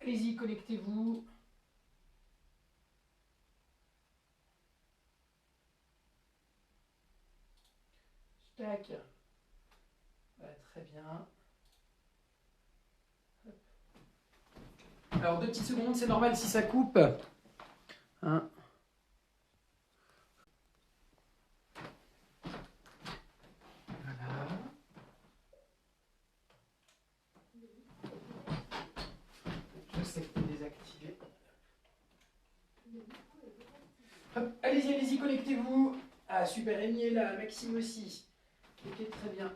Allez-y, connectez-vous. Tac. Voilà, très bien. Alors, 2 petites secondes, c'est normal si ça coupe. Hein? Voilà. Je sais que tu es désactivé. Hop, allez-y, allez-y, connectez-vous. Ah, super, Amy est là, Maxime aussi. Ok, très bien.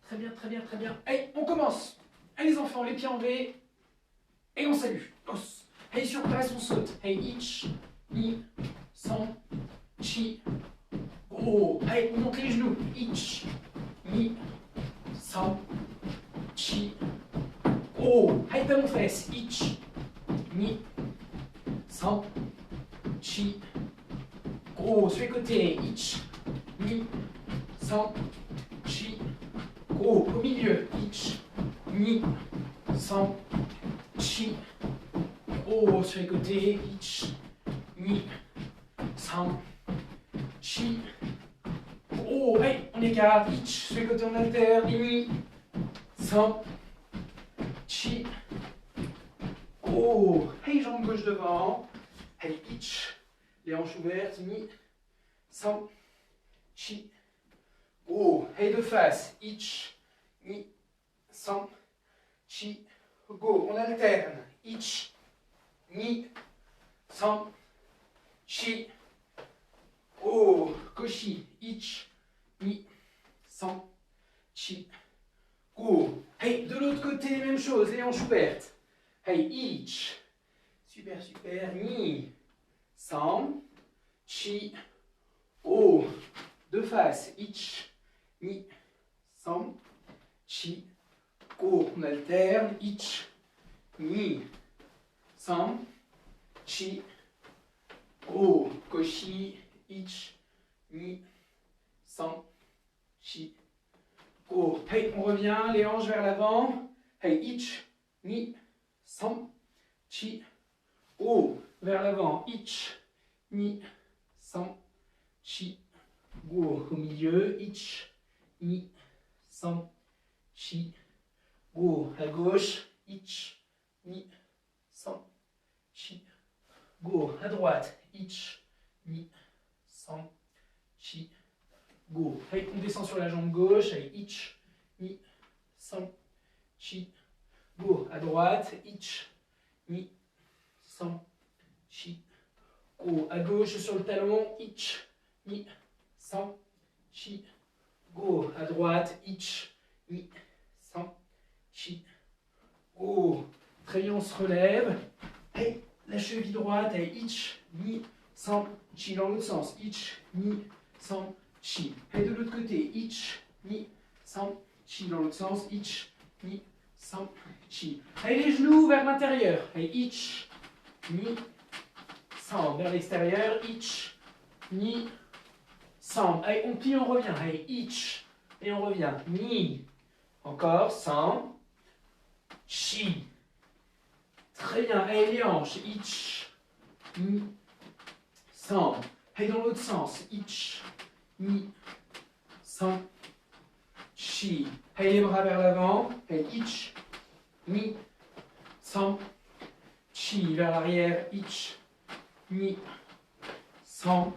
Très bien, très bien, très bien. Allez, on commence. Allez les enfants, les pieds en V. Et on salue. Os. Hey, sur place, on saute. Hey, ich, ni, san, chi. Oh, allez, on monte les genoux. Ich, ni, san, chi. Oh, hey, talon fesse. Ich, ni, san, chi. Oh, sur les côtés. Ich, ni, san, chi. Oh, au milieu. Ich, ni, san, chi. Oh, sur les côtés. Ich, ni, san, chi. Oh, hey, on écarte. Ich, sur les côtés, on alterne. Ni, san, chi. Oh, hey, jambe gauche devant. Hey, ich. Les hanches ouvertes. Ni, san, chi. Oh, hey, de face. Ich, ni, san, chi. Go, on alterne. Ich, ni, san, chi. Oh, koshi. Ich, ni, san, chi. Go. Hey, de l'autre côté, même chose, les hanches ouvertes. Hey, ich. Super, super. Ni, san, chi. Oh, de face. Ich, ni, san, chi. Go, on alterne. Ich, ni, san, chi. Oh, koshi. Ich, ni, san, chi. Go. Hey, on revient, les hanches vers l'avant. Hey, ich, ni, san, chi. Oh, vers l'avant. Ich, ni, san, chi. Go. Au milieu. Ich, ni, san, chi. Go. À gauche. Ich, ni, san, chi. Go. À droite. Ich, ni, san, chi. Go. Hey, on descend sur la jambe gauche. Hey, ich, ni, san, chi. Go. À droite. Ich, ni, san, chi. Go. À gauche sur le talon. Ich, ni, san, chi. Go. À droite. Ich, ni, san, chi. Go. Très bien, on se relève. Hey, la cheville droite. Hey, ich, ni, san, chi. Dans l'autre sens. Ich, ni, san, chi. Et de l'autre côté, ich, ni, san, chi. Dans l'autre sens, ich, ni, san, chi. Et les genoux vers l'intérieur. Et ich, ni, san. Vers l'extérieur, ich, ni, san. Et on plie, on revient. Et ich, et on revient. Ni, encore, san, chi. Très bien. Et les hanches, ich, ni, san. Et dans l'autre sens, ich, ni, san, chi. Et les bras vers l'avant. Et ich, ni, san, chi. Vers l'arrière. Ich, ni, san,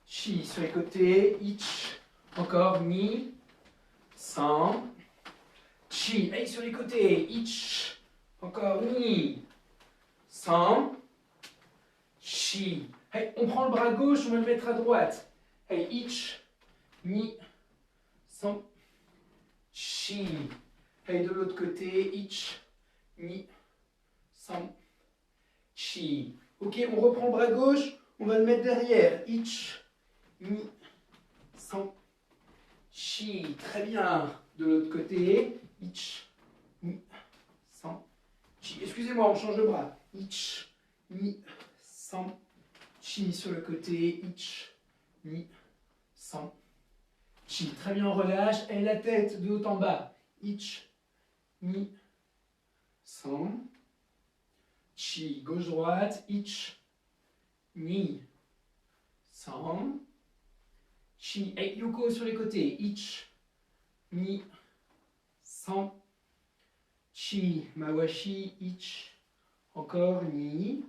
chi. Sur les côtés. Ich, encore, ni, san, chi. Et sur les côtés. Ich, encore, ni, san, chi. Hey, on prend le bras gauche, on va le mettre à droite. Hey, ich, ni, san, chi. Hey, de l'autre côté, ich, ni, san, chi. Ok, on reprend le bras gauche, on va le mettre derrière. Ich, ni, san, chi. Très bien. De l'autre côté, ich, ni, san, chi. Excusez-moi, on change de bras. Ich, ni, san, chi. Sur le côté, ich, ni, san, chi. Très bien, on relâche. Et la tête de haut en bas. Ich, ni, 100. Chi, gauche-droite, ich, ni, 100. Chi, et yuko sur les côtés, ich, ni, 100. Chi, mawashi, ich, encore, ni,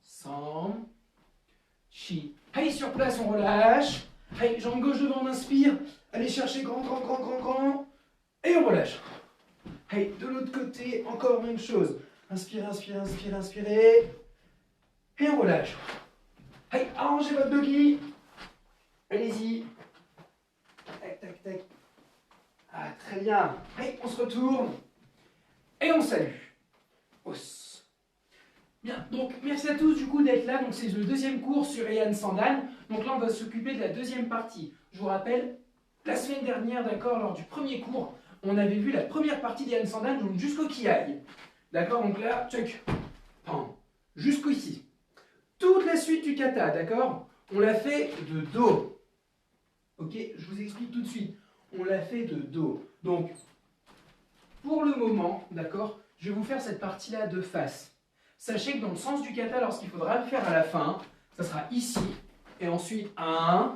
100. Chi. Hey, sur place, on relâche. Hey, jambe gauche devant, on inspire. Allez chercher grand, grand, grand, grand, grand. Et on relâche. Hey, de l'autre côté, encore même chose. Inspirez, inspirez, inspirez, inspirez. Et on relâche. Hey, arrangez votre doggy. Allez-y. Tac, tac, tac. Ah, très bien. Hey, on se retourne. Et on salue. Os. Bien, donc merci à tous du coup d'être là. Donc c'est le deuxième cours sur Heian Sandan. Donc là on va s'occuper de la deuxième partie. Je vous rappelle, la semaine dernière, d'accord, lors du premier cours, on avait vu la première partie d'Heian Sandan, donc jusqu'au Kiai. D'accord, donc là, check. Jusqu'au ici. Toute la suite du kata, d'accord, on l'a fait de dos. Ok, je vous explique tout de suite. On l'a fait de dos. Donc, pour le moment, d'accord, je vais vous faire cette partie-là de face. Sachez que dans le sens du kata, lorsqu'il faudra le faire à la fin, ça sera ici, et ensuite 1,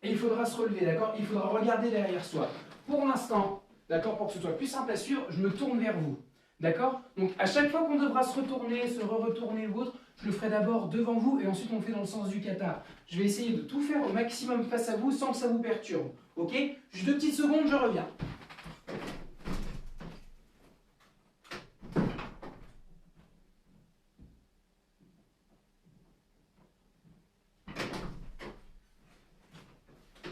et il faudra se relever, d'accord? Il faudra regarder derrière soi. Pour l'instant, d'accord, pour que ce soit plus simple à suivre, je me tourne vers vous, d'accord? Donc à chaque fois qu'on devra se retourner, se re-retourner ou autre, je le ferai d'abord devant vous, et ensuite on le fait dans le sens du kata. Je vais essayer de tout faire au maximum face à vous, sans que ça vous perturbe, ok? Juste 2 petites secondes, je reviens.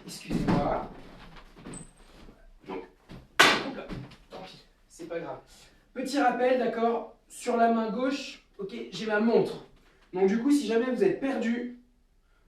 Excusez-moi. Donc, tant pis, c'est pas grave. Petit rappel, d'accord, sur la main gauche, ok, j'ai ma montre. Donc du coup, si jamais vous êtes perdu,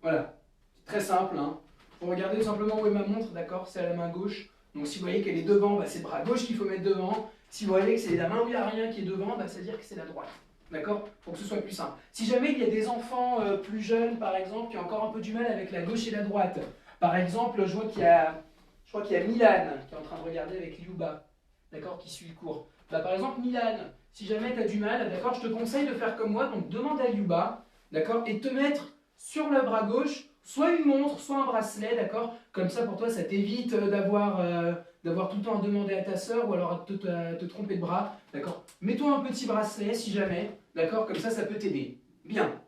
voilà, c'est très simple, hein. Vous regardez tout simplement où est ma montre, d'accord, c'est à la main gauche. Donc si vous voyez qu'elle est devant, bah, c'est le bras gauche qu'il faut mettre devant. Si vous voyez que c'est la main où il n'y a rien qui est devant, bah, ça veut dire que c'est la droite. D'accord? Pour que ce soit plus simple. Si jamais il y a des enfants plus jeunes, par exemple, qui ont encore un peu du mal avec la gauche et la droite, par exemple, je crois qu'il y a Milan qui est en train de regarder avec Liuba, d'accord, qui suit le cours. Bah, par exemple, Milan, si jamais tu as du mal, d'accord, je te conseille de faire comme moi, donc demande à Liuba, d'accord, et te mettre sur le bras gauche, soit une montre, soit un bracelet, d'accord, comme ça pour toi ça t'évite d'avoir tout le temps à demander à ta soeur ou alors à te tromper de bras, d'accord. Mets-toi un petit bracelet si jamais, d'accord, comme ça peut t'aider. Bien.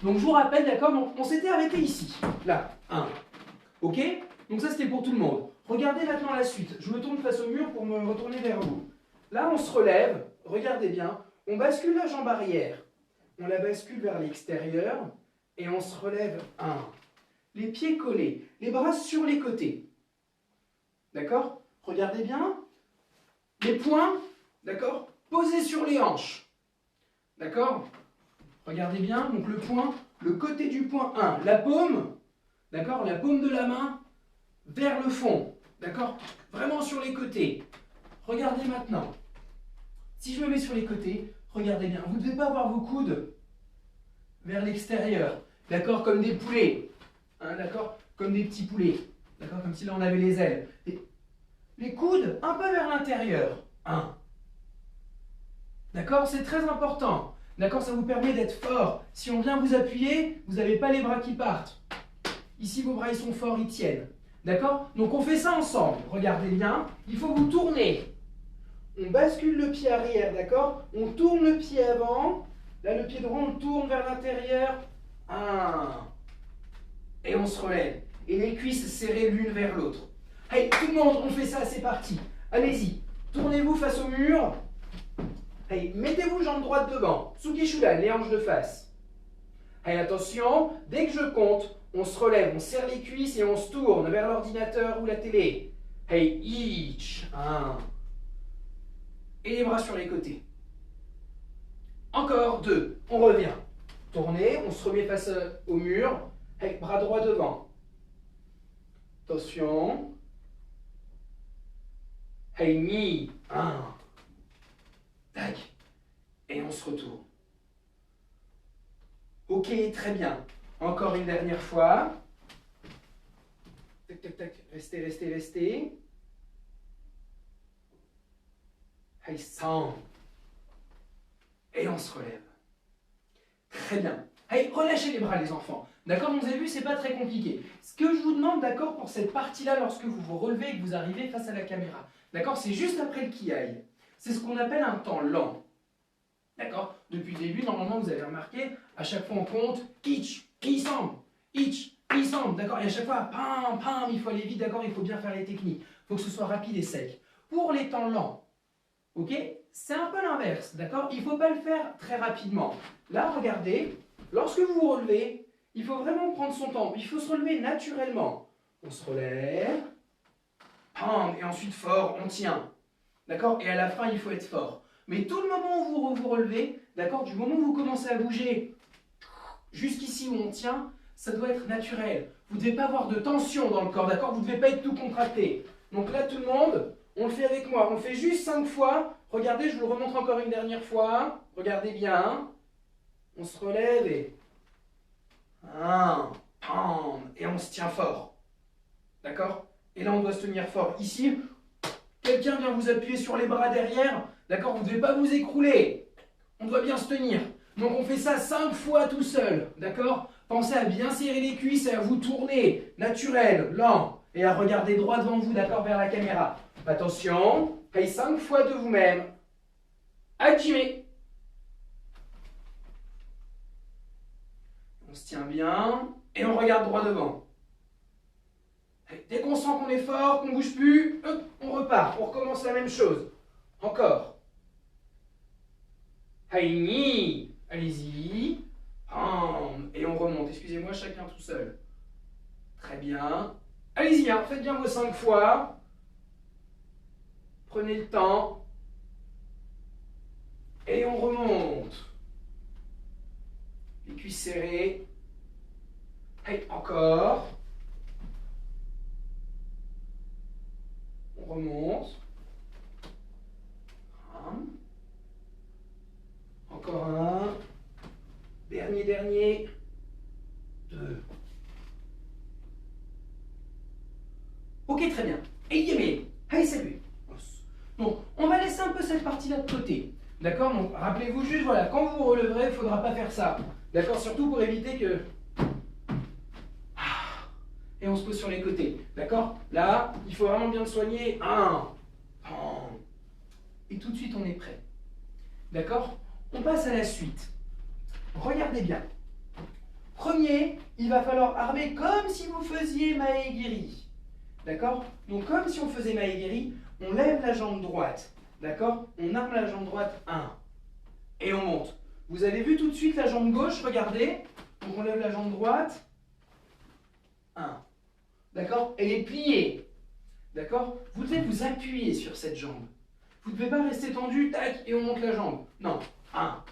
Donc je vous rappelle, d'accord, donc on s'était arrêté ici, là, 1. Ok? Donc ça c'était pour tout le monde. Regardez maintenant la suite. Je me tourne face au mur pour me retourner vers vous. Là on se relève, regardez bien, on bascule la jambe arrière. On la bascule vers l'extérieur et on se relève 1. Les pieds collés, les bras sur les côtés. D'accord? Regardez bien. Les poings, d'accord, posés sur les hanches. D'accord? Regardez bien, donc le poing, le côté du poing 1, la paume, d'accord, la paume de la main vers le fond, d'accord, vraiment sur les côtés. Regardez maintenant. Si je me mets sur les côtés, regardez bien, vous ne devez pas avoir vos coudes vers l'extérieur, d'accord, comme des poulets, hein, d'accord, comme des petits poulets, d'accord, comme si là on avait les ailes. Les coudes un peu vers l'intérieur, 1. D'accord, c'est très important. D'accord, ça vous permet d'être fort. Si on vient vous appuyer, vous n'avez pas les bras qui partent. Ici, vos bras, ils sont forts, ils tiennent. D'accord? Donc, on fait ça ensemble. Regardez bien. Il faut vous tourner. On bascule le pied arrière, d'accord? On tourne le pied avant. Là, le pied droit, on le tourne vers l'intérieur. 1. Et on se relève. Et les cuisses serrées l'une vers l'autre. Allez, tout le monde, on fait ça, c'est parti. Allez-y. Tournez-vous face au mur. Allez, mettez-vous jambe droite devant. Tsukishudan, les hanches de face. Allez, attention, dès que je compte, on se relève, on serre les cuisses et on se tourne vers l'ordinateur ou la télé. Hey, each. 1. Et les bras sur les côtés. Encore 2. On revient. Tournez, on se remet face au mur. Hey, bras droit devant. Attention. Hey, ni. 1. Tac. Et on se retourne. Ok, très bien. Encore une dernière fois. Tac, tac, tac. Restez, restez, restez. Hey, 100. Et on se relève. Très bien. Hey, relâchez les bras les enfants. D'accord, vous avez vu, c'est pas très compliqué. Ce que je vous demande, d'accord, pour cette partie-là, lorsque vous vous relevez et que vous arrivez face à la caméra, d'accord, c'est juste après le kiai. C'est ce qu'on appelle un temps lent. D'accord? Depuis le début, normalement, vous avez remarqué, à chaque fois on compte, itch, semble, d'accord? Et à chaque fois, pam, pam, il faut aller vite, d'accord? Il faut bien faire les techniques. Il faut que ce soit rapide et sec. Pour les temps lents, ok? C'est un peu l'inverse, d'accord? Il ne faut pas le faire très rapidement. Là, regardez, lorsque vous vous relevez, il faut vraiment prendre son temps. Il faut se relever naturellement. On se relève, pam, et ensuite fort, on tient. D'accord? Et à la fin, il faut être fort. Mais tout le moment où vous vous relevez, d'accord, du moment où vous commencez à bouger jusqu'ici où on tient, ça doit être naturel. Vous ne devez pas avoir de tension dans le corps, d'accord? Vous ne devez pas être tout contracté. Donc là, tout le monde, on le fait avec moi. On le fait juste 5 fois. Regardez, je vous le remontre encore une dernière fois. Regardez bien. On se relève et... 1, pam, et on se tient fort. D'accord? Et là, on doit se tenir fort. Ici, quelqu'un vient vous appuyer sur les bras derrière. D'accord? Vous ne devez pas vous écrouler. On doit bien se tenir. Donc on fait ça 5 fois tout seul. D'accord? Pensez à bien serrer les cuisses et à vous tourner. Naturel, lent. Et à regarder droit devant vous, d'accord, vers la caméra. Attention. Paye 5 fois de vous-même. Activez. On se tient bien. Et on regarde droit devant. Dès qu'on sent qu'on est fort, qu'on ne bouge plus, on repart. On recommence la même chose. Encore. Haïni. Allez-y. Et on remonte. Excusez-moi, chacun tout seul. Très bien. Allez-y, hein, faites bien vos 5 fois. Prenez le temps. Et on remonte. Les cuisses serrées. Hey, encore. On remonte. Encore un. Dernier. 2. Ok, très bien. Et Yémé. Hey, salut. Donc, on va laisser un peu cette partie-là de côté. D'accord? Donc, rappelez-vous juste, voilà, quand vous vous releverez, il ne faudra pas faire ça. D'accord? Surtout pour éviter que... Et on se pose sur les côtés. D'accord? Là, il faut vraiment bien soigner. 1. Et tout de suite, on est prêt. D'accord? On passe à la suite. Regardez bien. Premier, il va falloir armer comme si vous faisiez Maegiri. D'accord? Donc, comme si on faisait Maegiri, on lève la jambe droite. D'accord? On arme la jambe droite, 1. Et on monte. Vous avez vu tout de suite la jambe gauche, regardez. Donc, on lève la jambe droite, 1. D'accord? Elle est pliée. D'accord? Vous devez vous appuyer sur cette jambe. Vous ne devez pas rester tendu, tac, et on monte la jambe. Non. 1.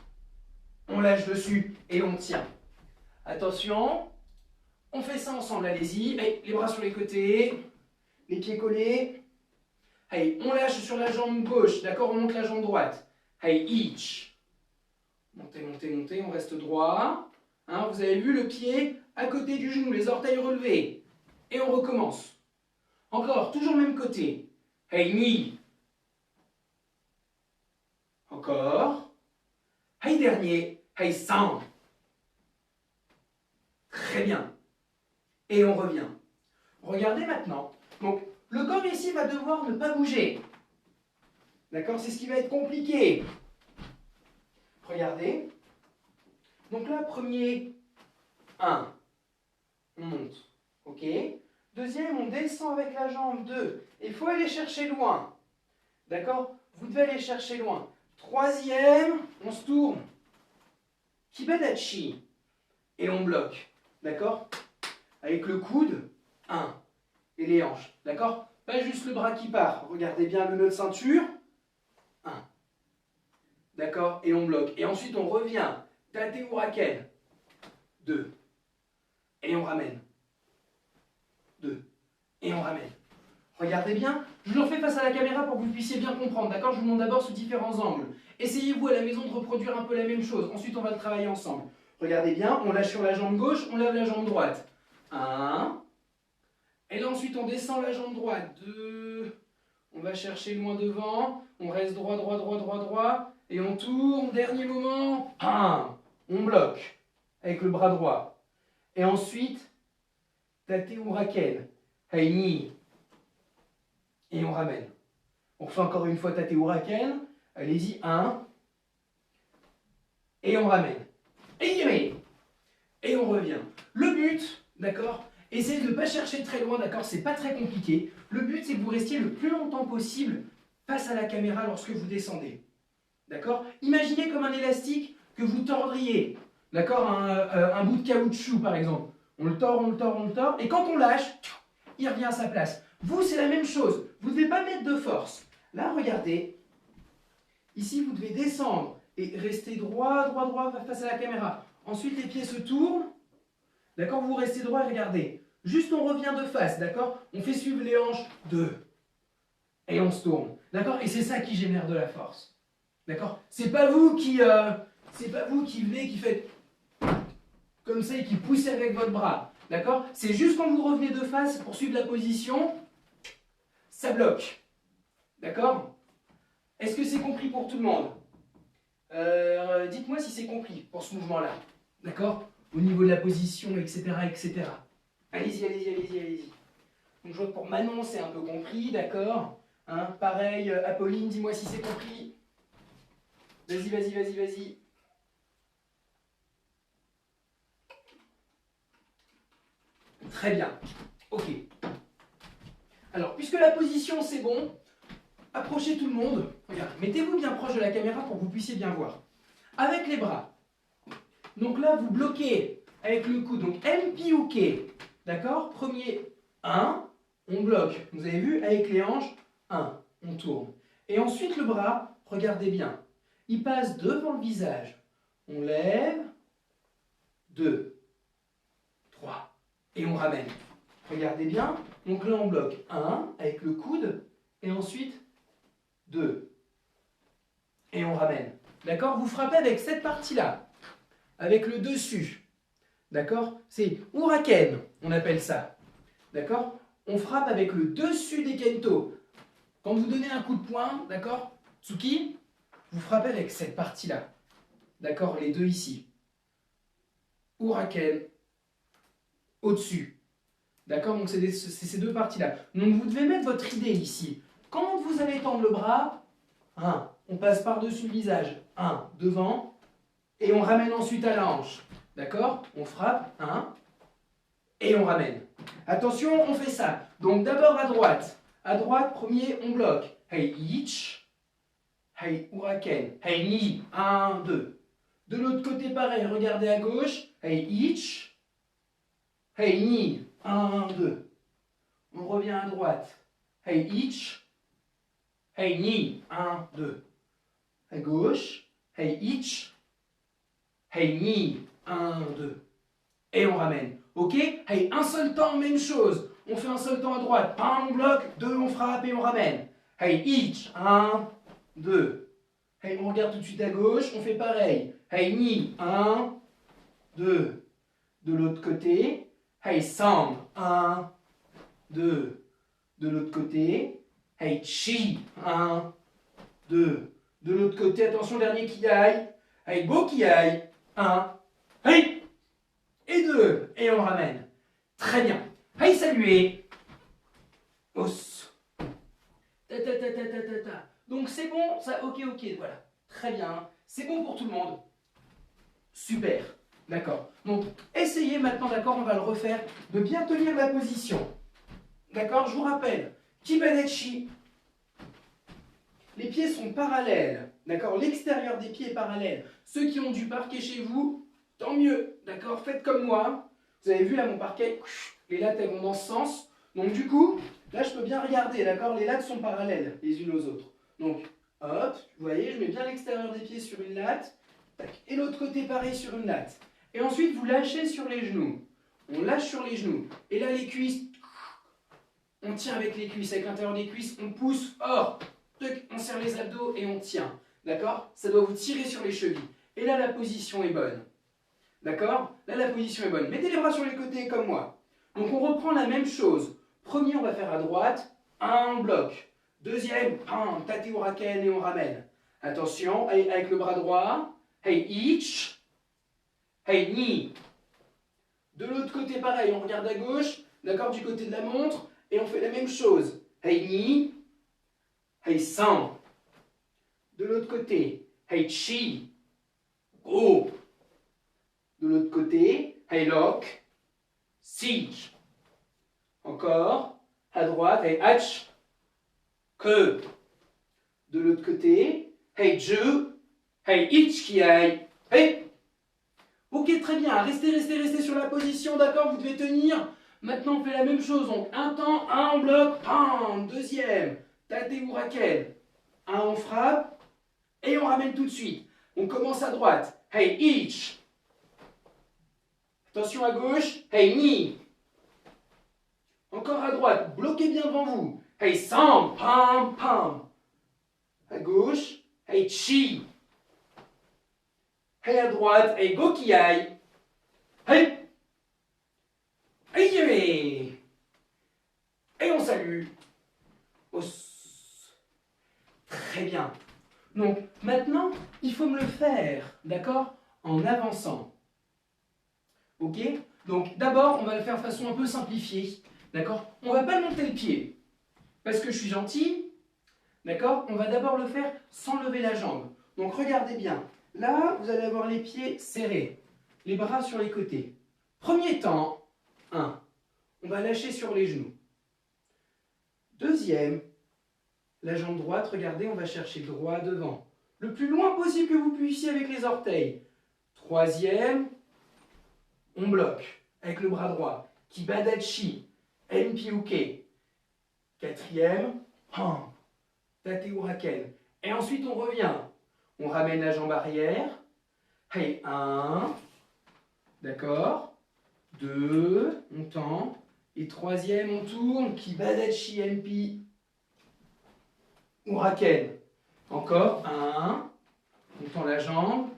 On lâche dessus et on tient. Attention. On fait ça ensemble, allez-y. Les bras sur les côtés. Les pieds collés. Allez, on lâche sur la jambe gauche. D'accord? On monte la jambe droite. Allez, each. Montez. On reste droit. Hein, vous avez vu le pied à côté du genou, les orteils relevés. Et on recommence. Encore, toujours le même côté. Hey, knee. Encore. Hey, dernier. Hey, 100. Très bien. Et on revient. Regardez maintenant. Donc, le corps ici va devoir ne pas bouger. D'accord? C'est ce qui va être compliqué. Regardez. Donc là, premier, 1. On monte. OK? Deuxième, on descend avec la jambe, 2. Il faut aller chercher loin. D'accord? Vous devez aller chercher loin. Troisième, on se tourne. Kibadachi. Et on bloque. D'accord? Avec le coude, 1. Et les hanches. D'accord? Pas juste le bras qui part. Regardez bien le nœud de ceinture. 1. D'accord? Et on bloque. Et ensuite, on revient. Tate Uraken. 2. Et on ramène. 2. Et on ramène. Regardez bien. Je le refais face à la caméra pour que vous puissiez bien comprendre. D'accord? Je vous montre d'abord sous différents angles. Essayez-vous à la maison de reproduire un peu la même chose. Ensuite, on va le travailler ensemble. Regardez bien. On lâche sur la jambe gauche. On lève la jambe droite. 1. Et là, ensuite, on descend la jambe droite. 2. On va chercher loin devant. On reste droit, droit, droit, droit, droit. Et on tourne. Dernier moment. 1. On bloque avec le bras droit. Et ensuite, tate uraken. Hei ni. Et on ramène. On refait encore une fois tate uraken. Allez-y. 1. Et on ramène. Et on revient. Le but, d'accord, essayez de ne pas chercher très loin, d'accord, c'est pas très compliqué. Le but, c'est que vous restiez le plus longtemps possible face à la caméra lorsque vous descendez. D'accord? Imaginez comme un élastique que vous tordriez. D'accord? Un bout de caoutchouc, par exemple. On le tord, on le tord, on le tord. Et quand on lâche, il revient à sa place. Vous, c'est la même chose. Vous ne devez pas mettre de force. Là, regardez. Ici, vous devez descendre et rester droit, droit, droit face à la caméra. Ensuite, les pieds se tournent. D'accord? Vous restez droit et regardez. Juste, on revient de face. D'accord? On fait suivre les hanches. 2. Et on se tourne. D'accord? Et c'est ça qui génère de la force. D'accord? C'est pas vous qui venez, qui faites comme ça et qui poussez avec votre bras. D'accord? C'est juste quand vous revenez de face pour suivre la position, ça bloque. D'accord? Est-ce que c'est compris pour tout le monde? Dites-moi si c'est compris pour ce mouvement-là. D'accord? Au niveau de la position, etc. etc. Allez-y, allez-y, allez-y, allez-y. Donc je vois que pour Manon, c'est un peu compris, d'accord? Hein, pareil, Apolline, dis-moi si c'est compris. Vas-y, vas-y, vas-y, vas-y. Très bien. Ok. Alors, puisque la position, c'est bon, approchez tout le monde. Regarde, mettez-vous bien proche de la caméra pour que vous puissiez bien voir. Avec les bras. Donc là, vous bloquez avec le coude. Donc, MPUK. D'accord? Premier, 1. On bloque. Vous avez vu? Avec les hanches, 1. On tourne. Et ensuite, le bras, regardez bien. Il passe devant le visage. On lève. 2. 3. Et on ramène. Regardez bien. Donc là, on bloque 1 avec le coude. Et ensuite, 2. Et on ramène. D'accord? Vous frappez avec cette partie-là. Avec le dessus. D'accord? C'est uraken, on appelle ça. D'accord? On frappe avec le dessus des kento. Quand vous donnez un coup de poing, d'accord? Tsuki, vous frappez avec cette partie-là. D'accord? Les deux ici. Uraken, au-dessus. D'accord? Donc c'est ces deux parties-là. Donc vous devez mettre votre idée ici. Quand vous allez tendre le bras, 1, on passe par-dessus le visage. 1, devant. Et on ramène ensuite à la hanche. D'accord? On frappe, 1, et on ramène. Attention, on fait ça. Donc d'abord à droite. À droite, premier, on bloque. Hei ich. Hei uraken. Hei ni. 1, 2. De l'autre côté, pareil. Regardez à gauche. Hei ich. Hei ni. 1, 2. On revient à droite. Hei ich. Hei ni. 1, 2. À gauche. Hei ich. Hei ni. 1, 2. Et on ramène. Ok? Hey, un seul temps, même chose. On fait un seul temps à droite. 1, on bloque. 2, on frappe et on ramène. Hey, each. 1, 2. Hey, on regarde tout de suite à gauche. On fait pareil. Hey, ni. 1, 2. De l'autre côté. Hey, sam. 1, 2. De l'autre côté. Hey, chi. 1, 2. De l'autre côté. Attention, dernier qui aille. Hey, beau qui aille. 1. Hey! Et 2, et on ramène. Très bien. Hey, saluer. Os. Ta, ta, ta, ta, ta, ta, ta. Donc c'est bon, ça, ok, voilà. Très bien. C'est bon pour tout le monde. Super. D'accord. Donc, essayez maintenant, d'accord, on va le refaire, de bien tenir la position. D'accord, je vous rappelle. Kibanechi. Les pieds sont parallèles. D'accord, l'extérieur des pieds est parallèle. Ceux qui ont du parquet chez vous, tant mieux, d'accord? Faites comme moi. Vous avez vu là mon parquet, les lattes elles vont dans ce sens. Donc du coup, là je peux bien regarder, d'accord? Les lattes sont parallèles les unes aux autres. Donc, hop, vous voyez, je mets bien l'extérieur des pieds sur une latte. Tac, et l'autre côté pareil sur une latte. Et ensuite vous lâchez sur les genoux. On lâche sur les genoux. Et là les cuisses, on tient avec les cuisses, avec l'intérieur des cuisses, on pousse hors. On serre les abdos et on tient. D'accord? Ça doit vous tirer sur les chevilles. Et là la position est bonne. D'accord? Là, la position est bonne. Mettez les bras sur les côtés comme moi. Donc, on reprend la même chose. Premier, on va faire à droite. 1, on bloque. Deuxième, tate uraken et on ramène. Attention, avec le bras droit. Hey, ich. Hey, ni. De l'autre côté, pareil, on regarde à gauche, d'accord, du côté de la montre, et on fait la même chose. Hey, ni. Hey, san. De l'autre côté, hey, chi. Go. De l'autre côté, hey, lock. Si. Encore. À droite, hey, hach. Que. De l'autre côté, hey, je. Hey, ich qui aille. Hey. Ok, très bien. Restez sur la position, d'accord, vous devez tenir. Maintenant, on fait la même chose. Donc, un temps, un en bloc, deuxième, tate uraken. Un on frappe et on ramène tout de suite. On commence à droite. Hey, ich. Attention à gauche. Hey, ni. Encore à droite. Bloquez bien devant vous. Hey, san. Pam, pam. À gauche. Hey, chi. Hey, à droite. Hey, go qui aille. Hey. Hey, hey. Et on salue. Très bien. Donc, maintenant, il faut me le faire, d'accord, en avançant. Ok? Donc, d'abord, on va le faire de façon un peu simplifiée, d'accord? On ne va pas monter le pied, parce que je suis gentil, d'accord? On va d'abord le faire sans lever la jambe. Donc, regardez bien. Là, vous allez avoir les pieds serrés, les bras sur les côtés. Premier temps, 1. On va lâcher sur les genoux. Deuxième, la jambe droite, regardez, on va chercher droit devant. Le plus loin possible que vous puissiez avec les orteils. Troisième, on bloque avec le bras droit. Kibadachi, Enpiuke. Quatrième, tate uraken. Et ensuite on revient. On ramène la jambe arrière. Hey, 1. D'accord. 2, on tend. Et troisième, on tourne. Kibadachi, Enpi. Uraken. Encore. 1. On tend la jambe.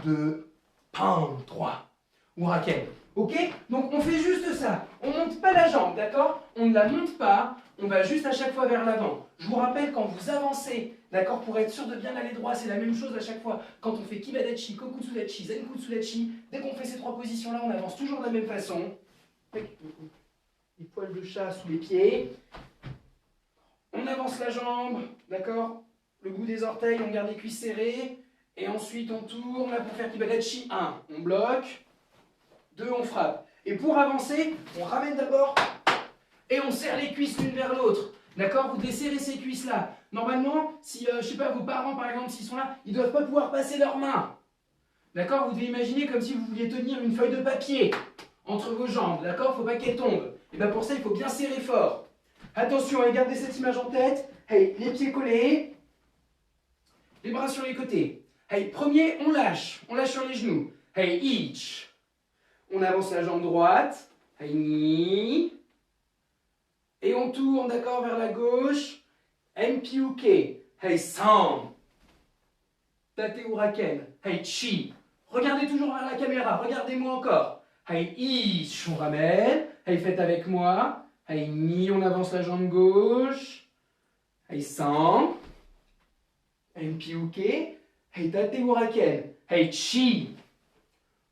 2. 3. Uraken. Ok? Donc on fait juste ça. On ne monte pas la jambe, d'accord? On ne la monte pas. On va juste à chaque fois vers l'avant. Je vous rappelle, quand vous avancez, d'accord, pour être sûr de bien aller droit, c'est la même chose à chaque fois. Quand on fait Kibadachi, Kokutsudachi, Zenkutsudachi, dès qu'on fait ces trois positions-là, on avance toujours de la même façon. Les poils de chat sous les pieds. On avance la jambe, d'accord? Le bout des orteils, on garde les cuisses serrées. Et ensuite, on tourne là pour faire Kibadachi. 1, on bloque. 2, on frappe. Et pour avancer, on ramène d'abord et on serre les cuisses l'une vers l'autre. D'accord? Vous desserrez ces cuisses-là. Normalement, si, je sais pas, vos parents, par exemple, s'ils sont là, ils ne doivent pas pouvoir passer leurs mains. D'accord? Vous devez imaginer comme si vous vouliez tenir une feuille de papier entre vos jambes. D'accord? Il ne faut pas qu'elle tombe. Et bien pour ça, il faut bien serrer fort. Attention, et gardez cette image en tête. Hey, les pieds collés. Les bras sur les côtés. Hey, premier, on lâche. On lâche sur les genoux. Hey, each. On avance la jambe droite. Hey, ni. Et on tourne, d'accord, vers la gauche. Enpiuke. Hey, san. Tate uraken. Hey, chi. Regardez toujours vers la caméra. Regardez-moi encore. Hey, ich. On ramène. Hey, faites avec moi. Hey, ni. On avance la jambe gauche. Hey, san. Enpiuke. Hey, tate uraken. Hey, chi.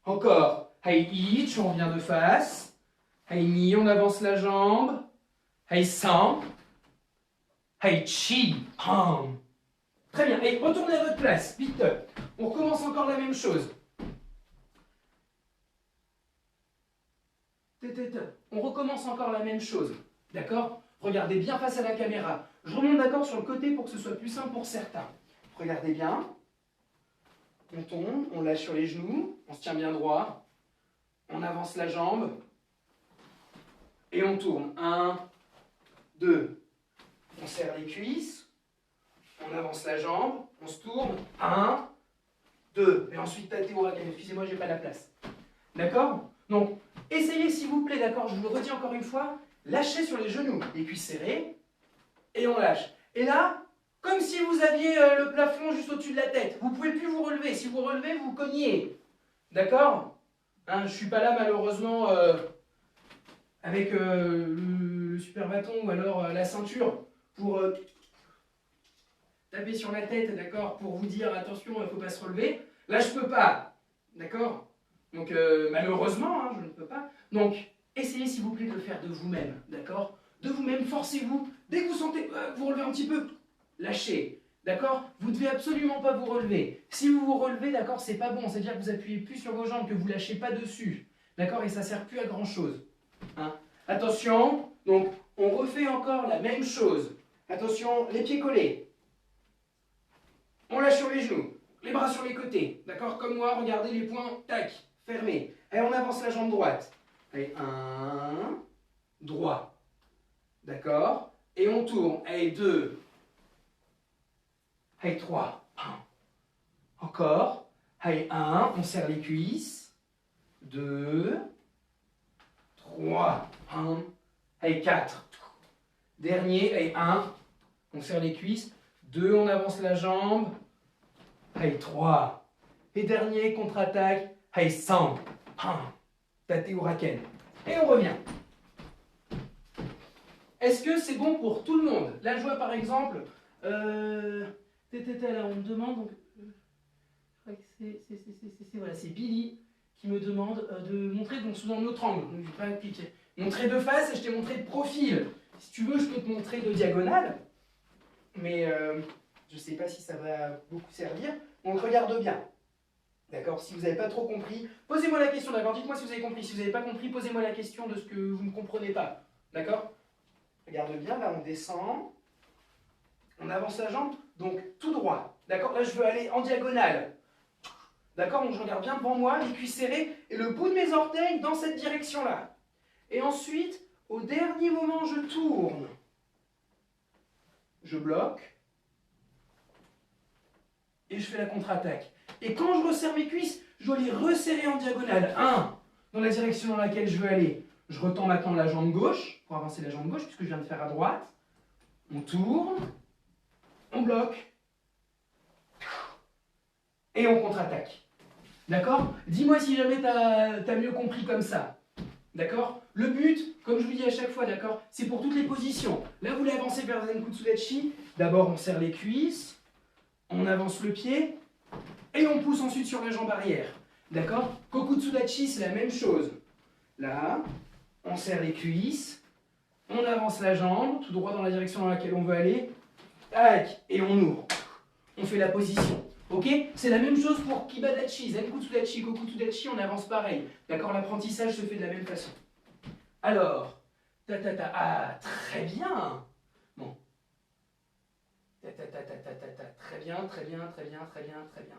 Encore. Hey, ich. On revient de face. Hey, ni. On avance la jambe. Hey, san. Hey, chi. Pam. Très bien. Et retournez à votre place. Vite. On recommence encore la même chose. On recommence encore la même chose. D'accord? Regardez bien face à la caméra. Je remonte d'accord sur le côté pour que ce soit plus simple pour certains. Regardez bien. On tombe, on lâche sur les genoux, on se tient bien droit. On avance la jambe. Et on tourne. 1, 2. On serre les cuisses. On avance la jambe. On se tourne. 1, 2. Et ensuite, tate uraken. Excusez-moi, j'ai pas la place. D'accord? Donc, essayez s'il vous plaît, d'accord? Je vous le redis encore une fois. Lâchez sur les genoux. Les cuisses serrées. Et on lâche. Et là, comme si vous aviez le plafond juste au-dessus de la tête. Vous ne pouvez plus vous relever. Si vous relevez, vous cognez. D'accord? Hein, je ne suis pas là, malheureusement, avec le super bâton ou alors la ceinture pour taper sur la tête, d'accord, pour vous dire attention, il ne faut pas se relever. Là, je ne peux pas, d'accord. Donc, malheureusement, hein, je ne peux pas. Donc, essayez s'il vous plaît de le faire de vous-même, d'accord. De vous-même, forcez-vous. Dès que vous sentez vous relevez un petit peu, lâchez, d'accord. Vous ne devez absolument pas vous relever. Si vous vous relevez, d'accord, c'est pas bon. C'est-à-dire que vous appuyez plus sur vos jambes, que vous lâchez pas dessus, d'accord, et ça ne sert plus à grand-chose. Hein. Attention, donc, on refait encore la même chose. Attention, les pieds collés. On lâche sur les genoux, les bras sur les côtés, d'accord. Comme moi, regardez les poings, tac, fermés. Et on avance la jambe droite. Allez, 1, droit. D'accord. Et on tourne. Allez, 2. Allez, 3. 1. Encore. Allez, 1. On serre les cuisses. 2. 3. 1. Allez, 4. Dernier. Allez, 1. On serre les cuisses. 2. On avance la jambe. Allez, 3. Et dernier, contre-attaque. Allez, 100. 1. Tate Huraken. Et on revient. Est-ce que c'est bon pour tout le monde? Là, je vois par exemple, là, on me demande, donc, je crois que voilà, c'est Billy qui me demande de montrer donc, sous un autre angle. Donc, je vais pas cliquer. Montrer de face et je t'ai montré de profil. Si tu veux, je peux te montrer de diagonale, mais je ne sais pas si ça va beaucoup servir. Donc, regarde bien. D'accord? Si vous n'avez pas trop compris, posez-moi la question. D'accord? Dites-moi si vous avez compris. Si vous n'avez pas compris, posez-moi la question de ce que vous ne comprenez pas. D'accord? Regarde bien, là on descend, on avance la jambe, donc tout droit. D'accord? Là je veux aller en diagonale. D'accord? Donc je regarde bien devant moi, les cuisses serrées et le bout de mes orteils dans cette direction-là. Et ensuite, au dernier moment, je tourne. Je bloque. Et je fais la contre-attaque. Et quand je resserre mes cuisses, je dois les resserrer en diagonale. 1, dans la direction dans laquelle je veux aller. Je retends maintenant la jambe gauche, pour avancer la jambe gauche, puisque je viens de faire à droite. On tourne, on bloque, et on contre-attaque. D'accord? Dis-moi si jamais tu as mieux compris comme ça. D'accord? Le but, comme je vous dis à chaque fois, d'accord, c'est pour toutes les positions. Là, vous voulez avancer vers Zenkutsudachi. D'abord, on serre les cuisses, on avance le pied, et on pousse ensuite sur la jambe arrière. D'accord? Kokutsudachi, c'est la même chose. Là, on serre les cuisses, on avance la jambe, tout droit dans la direction dans laquelle on veut aller, tac, et on ouvre. On fait la position. Ok? C'est la même chose pour Kibadachi, Zenkutsudachi, Kokutsudachi, on avance pareil. D'accord? L'apprentissage se fait de la même façon. Alors, ah, très bien. Bon. Très bien, très bien, très bien, très bien, très bien.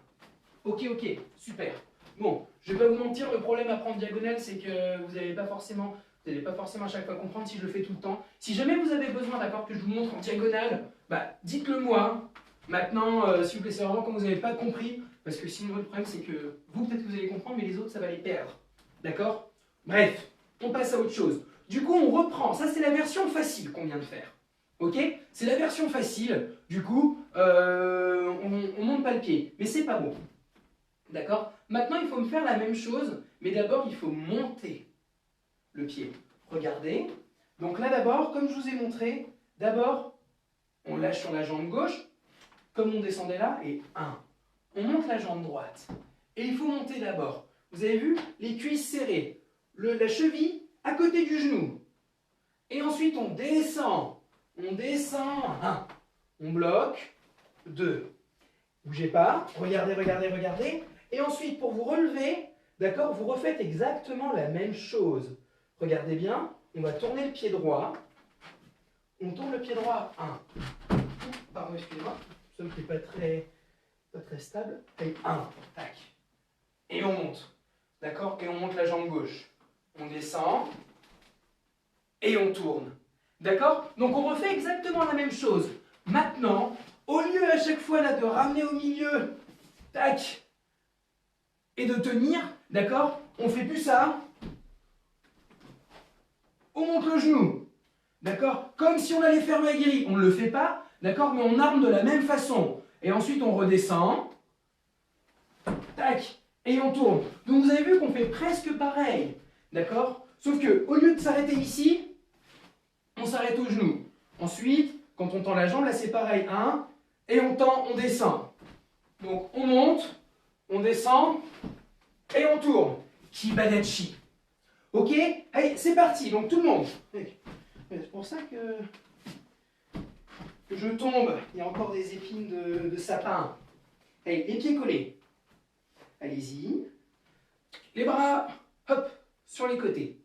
Ok, super. Bon, je vais pas vous mentir, le problème à prendre diagonale, c'est que vous n'allez pas forcément à chaque fois comprendre si je le fais tout le temps. Si jamais vous avez besoin, d'accord, que je vous montre en diagonale, bah, dites-le moi. Maintenant, s'il vous plaît, c'est vraiment quand vous n'avez pas compris, parce que sinon, le problème, c'est que vous, peut-être que vous allez comprendre, mais les autres, ça va les perdre. D'accord? Bref, on passe à autre chose. Du coup, on reprend. Ça, c'est la version facile qu'on vient de faire. Ok? C'est la version facile. Du coup, on monte pas le pied. Mais c'est pas bon. D'accord? Maintenant, il faut me faire la même chose, mais d'abord, il faut monter le pied. Regardez. Donc là, d'abord, comme je vous ai montré, d'abord, on lâche sur la jambe gauche, comme on descendait là, et 1. On monte la jambe droite. Et il faut monter d'abord. Vous avez vu? Les cuisses serrées. La cheville à côté du genou. Et ensuite, on descend. On descend. 1. On bloque. 2. Bougez pas. Regardez, regardez, regardez. Et ensuite, pour vous relever, d'accord, vous refaites exactement la même chose. Regardez bien. On va tourner le pied droit. On tourne le pied droit. 1. Pardon, excusez-moi. Ça ne fait pas très stable. Et 1. Tac. Et on monte. D'accord? Et on monte la jambe gauche. On descend. Et on tourne. D'accord? Donc on refait exactement la même chose. Maintenant, au lieu à chaque fois là, de ramener au milieu, tac, et de tenir, d'accord? On fait plus ça. On monte le genou. D'accord? Comme si on allait faire le aguerri. On ne le fait pas, d'accord? Mais on arme de la même façon. Et ensuite on redescend. Tac. Et on tourne. Donc vous avez vu qu'on fait presque pareil. D'accord? Sauf que au lieu de s'arrêter ici, on s'arrête au genou. Ensuite, quand on tend la jambe, là c'est pareil. 1, et on tend, on descend. Donc on monte, on descend, et on tourne. Kibadachi. Ok? Allez, c'est parti. Donc tout le monde. C'est pour ça que je tombe. Il y a encore des épines de sapin. Allez, les pieds collés. Allez-y. Les bras, hop, sur les côtés.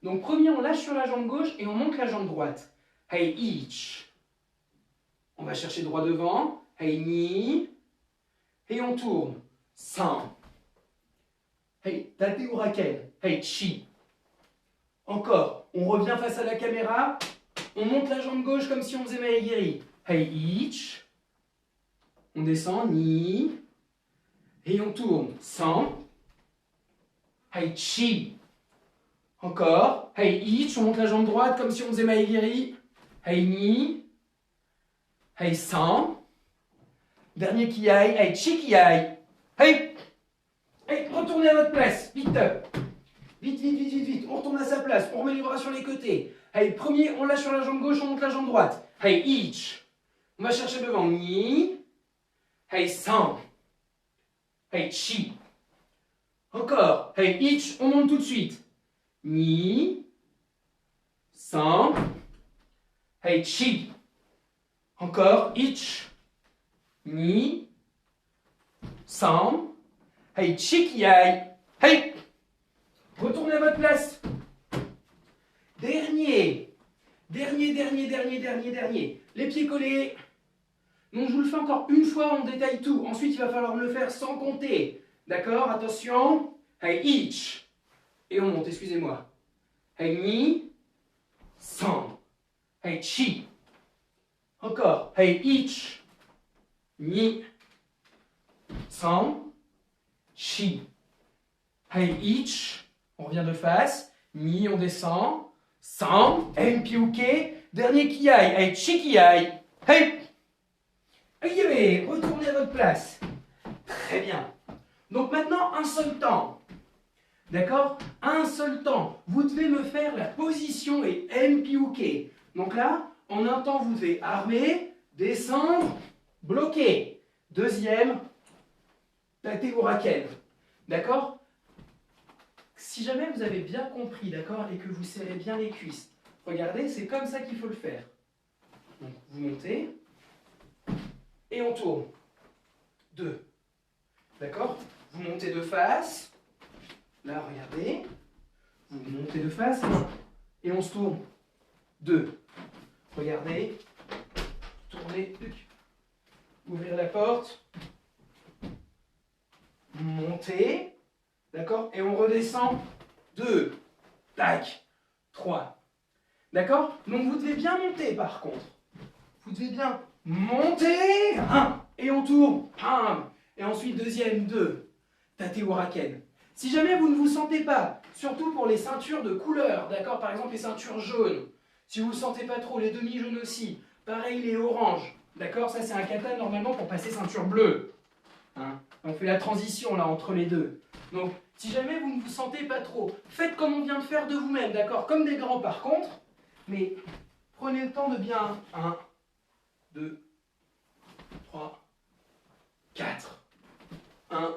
Donc premier, on lâche sur la jambe gauche et on monte la jambe droite. Hey, ich. On va chercher droit devant. Hey, ni. Et on tourne. San. Hey, tate uraken. Hey, chi. Encore. On revient face à la caméra. On monte la jambe gauche comme si on faisait maegiri. Hey, ich. On descend. Ni. Et on tourne. San. Hey, chi. Encore. Hey, ich. On monte la jambe droite comme si on faisait maegiri. Hey, ni. Hey, san. Dernier kiai. Hey, chi kiai. Hey. Hey, retournez à votre place. Vite. Vite, vite, vite, vite, vite. On retourne à sa place. On remet les bras sur les côtés. Hey, premier, on lâche sur la jambe gauche, on monte la jambe droite. Hey, ich. On va chercher devant. Ni. Hey, san. Hey, chi. Encore. Hey, ich. On monte tout de suite. Ni. San. Hey, chi. Encore. Ich. Ni. San. Hey, chi kiai. Hey. Retournez à votre place. Dernier. Dernier. Les pieds collés. Donc je vous le fais encore une fois, on détaille tout. Ensuite, il va falloir me le faire sans compter. D'accord? Attention. Hey, ich. Et on monte, excusez-moi. Hey, ni. San. Hey, chi. Encore. Hey, ich. Ni. San. Chi. Hey, ich. On revient de face. Ni, on descend. San. Mpiuke. Dernier kiai. Hey, chi kiai. Hey. Allez, retournez à votre place. Très bien. Donc maintenant, un seul temps. D'accord? Un seul temps. Vous devez me faire la position et Mpiuke. Donc là, en un temps, vous devez armer, descendre, bloquer. Deuxième, tate uraken. D'accord? Si jamais vous avez bien compris, d'accord, et que vous serrez bien les cuisses, regardez, c'est comme ça qu'il faut le faire. Donc, vous montez, et on tourne. 2. D'accord? Vous montez de face. Là, regardez. Vous montez de face, et on se tourne. 2. Regardez. Tournez. Ouvrir la porte. Montez. D'accord? Et on redescend. 2. Tac. 3. D'accord? Donc vous devez bien monter par contre. Vous devez bien monter. 1. Et on tourne. Pam. Et ensuite deuxième. 2. Tate uraken. Si jamais vous ne vous sentez pas, surtout pour les ceintures de couleur, d'accord? Par exemple les ceintures jaunes. Si vous ne sentez pas trop, les demi-jaunes aussi. Pareil les oranges. D'accord? Ça c'est un kata normalement pour passer ceinture bleue. Hein? On fait la transition là entre les deux. Donc, si jamais vous ne vous sentez pas trop, faites comme on vient de faire de vous-même, d'accord? Comme des grands par contre, mais prenez le temps de bien. 1, 2, 3, 4. 1,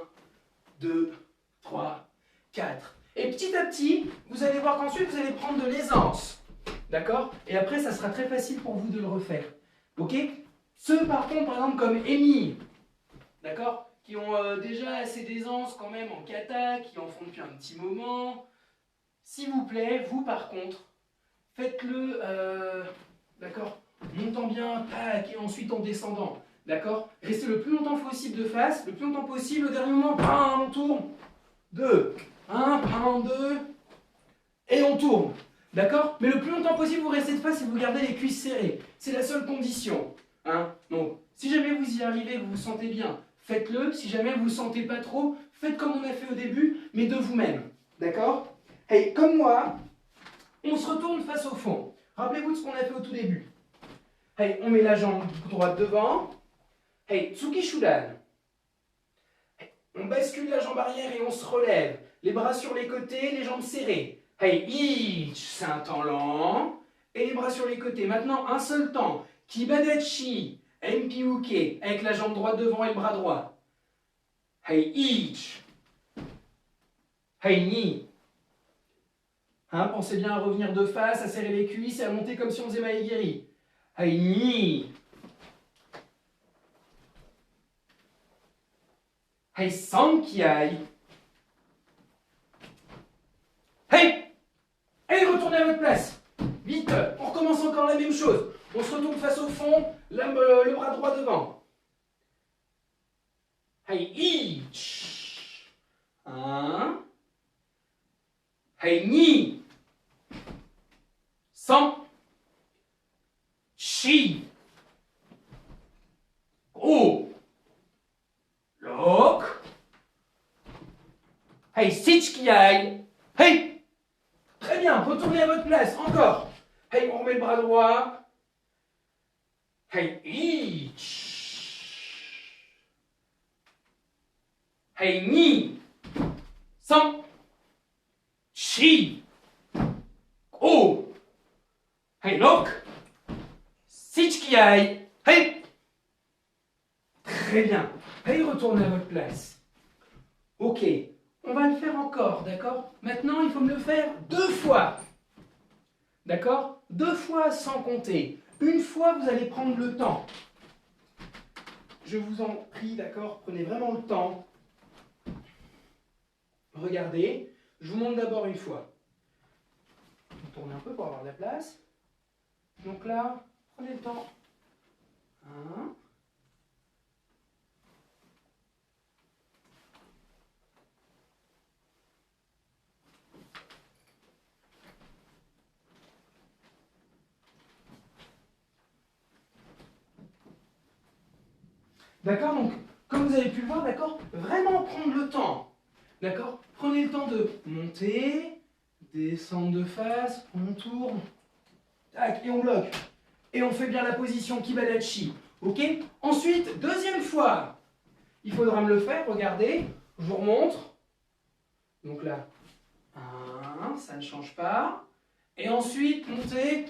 2, 3, 4. Et petit à petit, vous allez voir qu'ensuite, vous allez prendre de l'aisance. D'accord? Et après, ça sera très facile pour vous de le refaire. Ok? Ceux, par contre, par exemple, comme Amy, d'accord? Qui ont déjà assez d'aisance quand même en kata, qui en font depuis un petit moment. S'il vous plaît, vous par contre, faites-le, d'accord, montant bien, tac, et ensuite en descendant, d'accord? Restez le plus longtemps possible de face, le plus longtemps possible, au dernier moment, bam, on tourne. 2, 1, bam, 2, et on tourne, d'accord? Mais le plus longtemps possible, vous restez de face et vous gardez les cuisses serrées. C'est la seule condition, hein? Donc, si jamais vous y arrivez, que vous vous sentez bien, faites-le. Si jamais vous ne le sentez pas trop, faites comme on a fait au début, mais de vous-même. D'accord? Hey, comme moi, on se retourne face au fond. Rappelez-vous de ce qu'on a fait au tout début. Hey, on met la jambe droite devant. Hey, Tsuki Shudan. Hey, on bascule la jambe arrière et on se relève. Les bras sur les côtés, les jambes serrées. Hey, ich, c'est un temps lent. Et les bras sur les côtés. Maintenant, un seul temps. Kibadachi. Empiuke, avec la jambe droite devant et le bras droit. Hey, ich. Hey, ni. Hein, pensez bien à revenir de face, à serrer les cuisses et à monter comme si on faisait Maegiri. Hey, ni. Hey, sankiai. Hey! Hey, retournez à votre place. Vite, on recommence encore la même chose. On se retourne face au fond, le bras droit devant. Hey, ich. 1. Hey, ni. 100. Chi. Oh. Look. Hey, sichkiai. Hey. Très bien, retournez à votre place, encore. Hey, on remet le bras droit. Hey, ich. Hey, ni. 100. Chi. Oh. Hey, look. Sichkiai. Hey. Très bien. Hey, retournez à votre place. Ok. On va le faire encore, d'accord? Maintenant, il faut me le faire 2 fois. D'accord? 2 fois sans compter. Une fois, vous allez prendre le temps. Je vous en prie, d'accord? Prenez vraiment le temps. Regardez. Je vous montre d'abord une fois. Tournez un peu pour avoir de la place. Donc là, prenez le temps. 1. D'accord? Donc, comme vous avez pu le voir, d'accord? Vraiment prendre le temps. D'accord? Prenez le temps de monter, descendre de face, on tourne, tac, et on bloque. Et on fait bien la position Kibadachi. Ok? Ensuite, deuxième fois. Il faudra me le faire, regardez. Je vous remontre. Donc là, 1, ça ne change pas. Et ensuite, montez.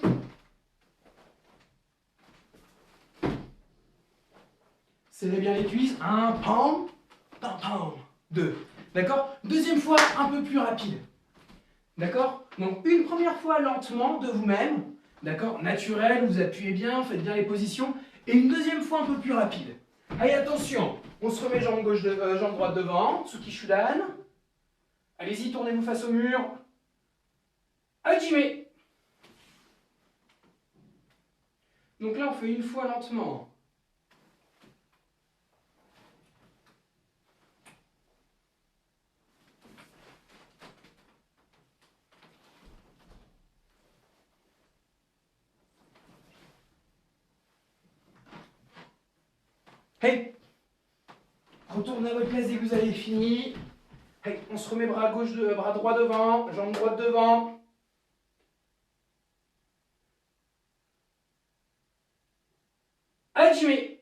Serrez bien les cuisses. 1, pam, pam, pam. 2. D'accord? Deuxième fois, un peu plus rapide. D'accord? Donc, une première fois lentement de vous-même. D'accord? Naturel, vous appuyez bien, faites bien les positions. Et une deuxième fois un peu plus rapide. Allez, attention. On se remet jambe droite devant. Tsuki Shudan. Allez-y, tournez-vous face au mur. Hajime. Donc là, on fait une fois lentement. Hey! Retournez à votre place dès que vous avez fini. Hey, on se remet bras droit devant, jambe droite devant. Hajime.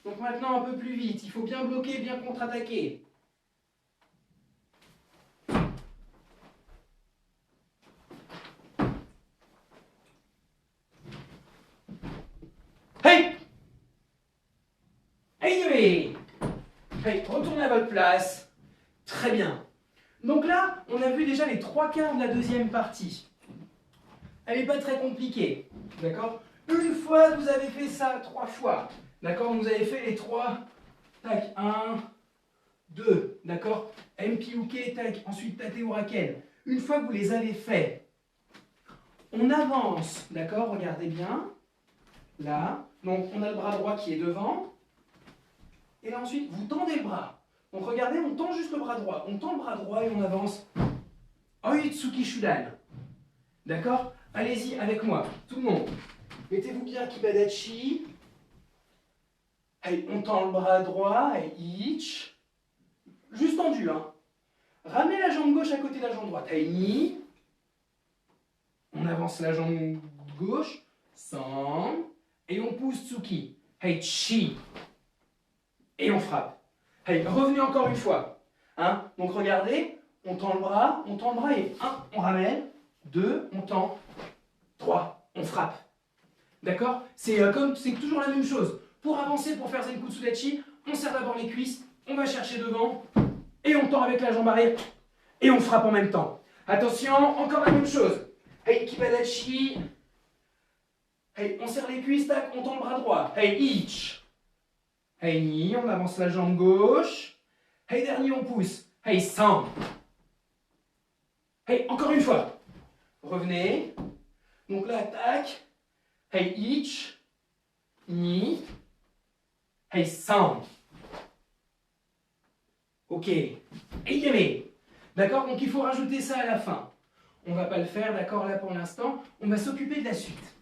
Donc maintenant un peu plus vite, il faut bien bloquer, bien contre-attaquer. Hey! Hey! Hey, retournez à votre place. Très bien. Donc là, on a vu déjà les 3/4 de la deuxième partie. Elle n'est pas très compliquée. D'accord? Une fois, vous avez fait ça 3 fois. D'accord? Vous avez fait les 3. Tac, 1, 2. D'accord? Empiuke, tac. Ensuite, tate uraken. Une fois que vous les avez fait, on avance. D'accord? Regardez bien. Là. Donc, on a le bras droit qui est devant. Et là, ensuite, vous tendez le bras. Donc, regardez, on tend juste le bras droit. On tend le bras droit et on avance. Oitsuki Shudan. D'accord? Allez-y avec moi. Tout le monde. Mettez-vous bien Kibadachi. Hey, on tend le bras droit. Et ich. Juste tendu, hein. Ramenez la jambe gauche à côté de la jambe droite. Hey, ni. On avance la jambe gauche. San. Et on pousse Tsuki. Hey, chi. Et on frappe. Hey, revenez encore une fois. Hein? Donc regardez, on tend le bras et 1, on ramène. 2, on tend. 3, on frappe. D'accord? C'est toujours la même chose. Pour avancer, pour faire Zenkutsu Dachi, on serre d'abord les cuisses, on va chercher devant, et on tend avec la jambe arrière, et on frappe en même temps. Attention, encore la même chose. Hey, Kibadachi. Hey, on serre les cuisses, tac, on tend le bras droit. Hey, ich. Hey, ni, on avance la jambe gauche. Hey, dernier, on pousse. Hey, san. Hey, encore une fois. Revenez. Donc là, tac. Hey, ich. Ni. Hey, san. Ok. Hey, yame. D'accord? Donc il faut rajouter ça à la fin. On ne va pas le faire, d'accord, là pour l'instant. On va s'occuper de la suite.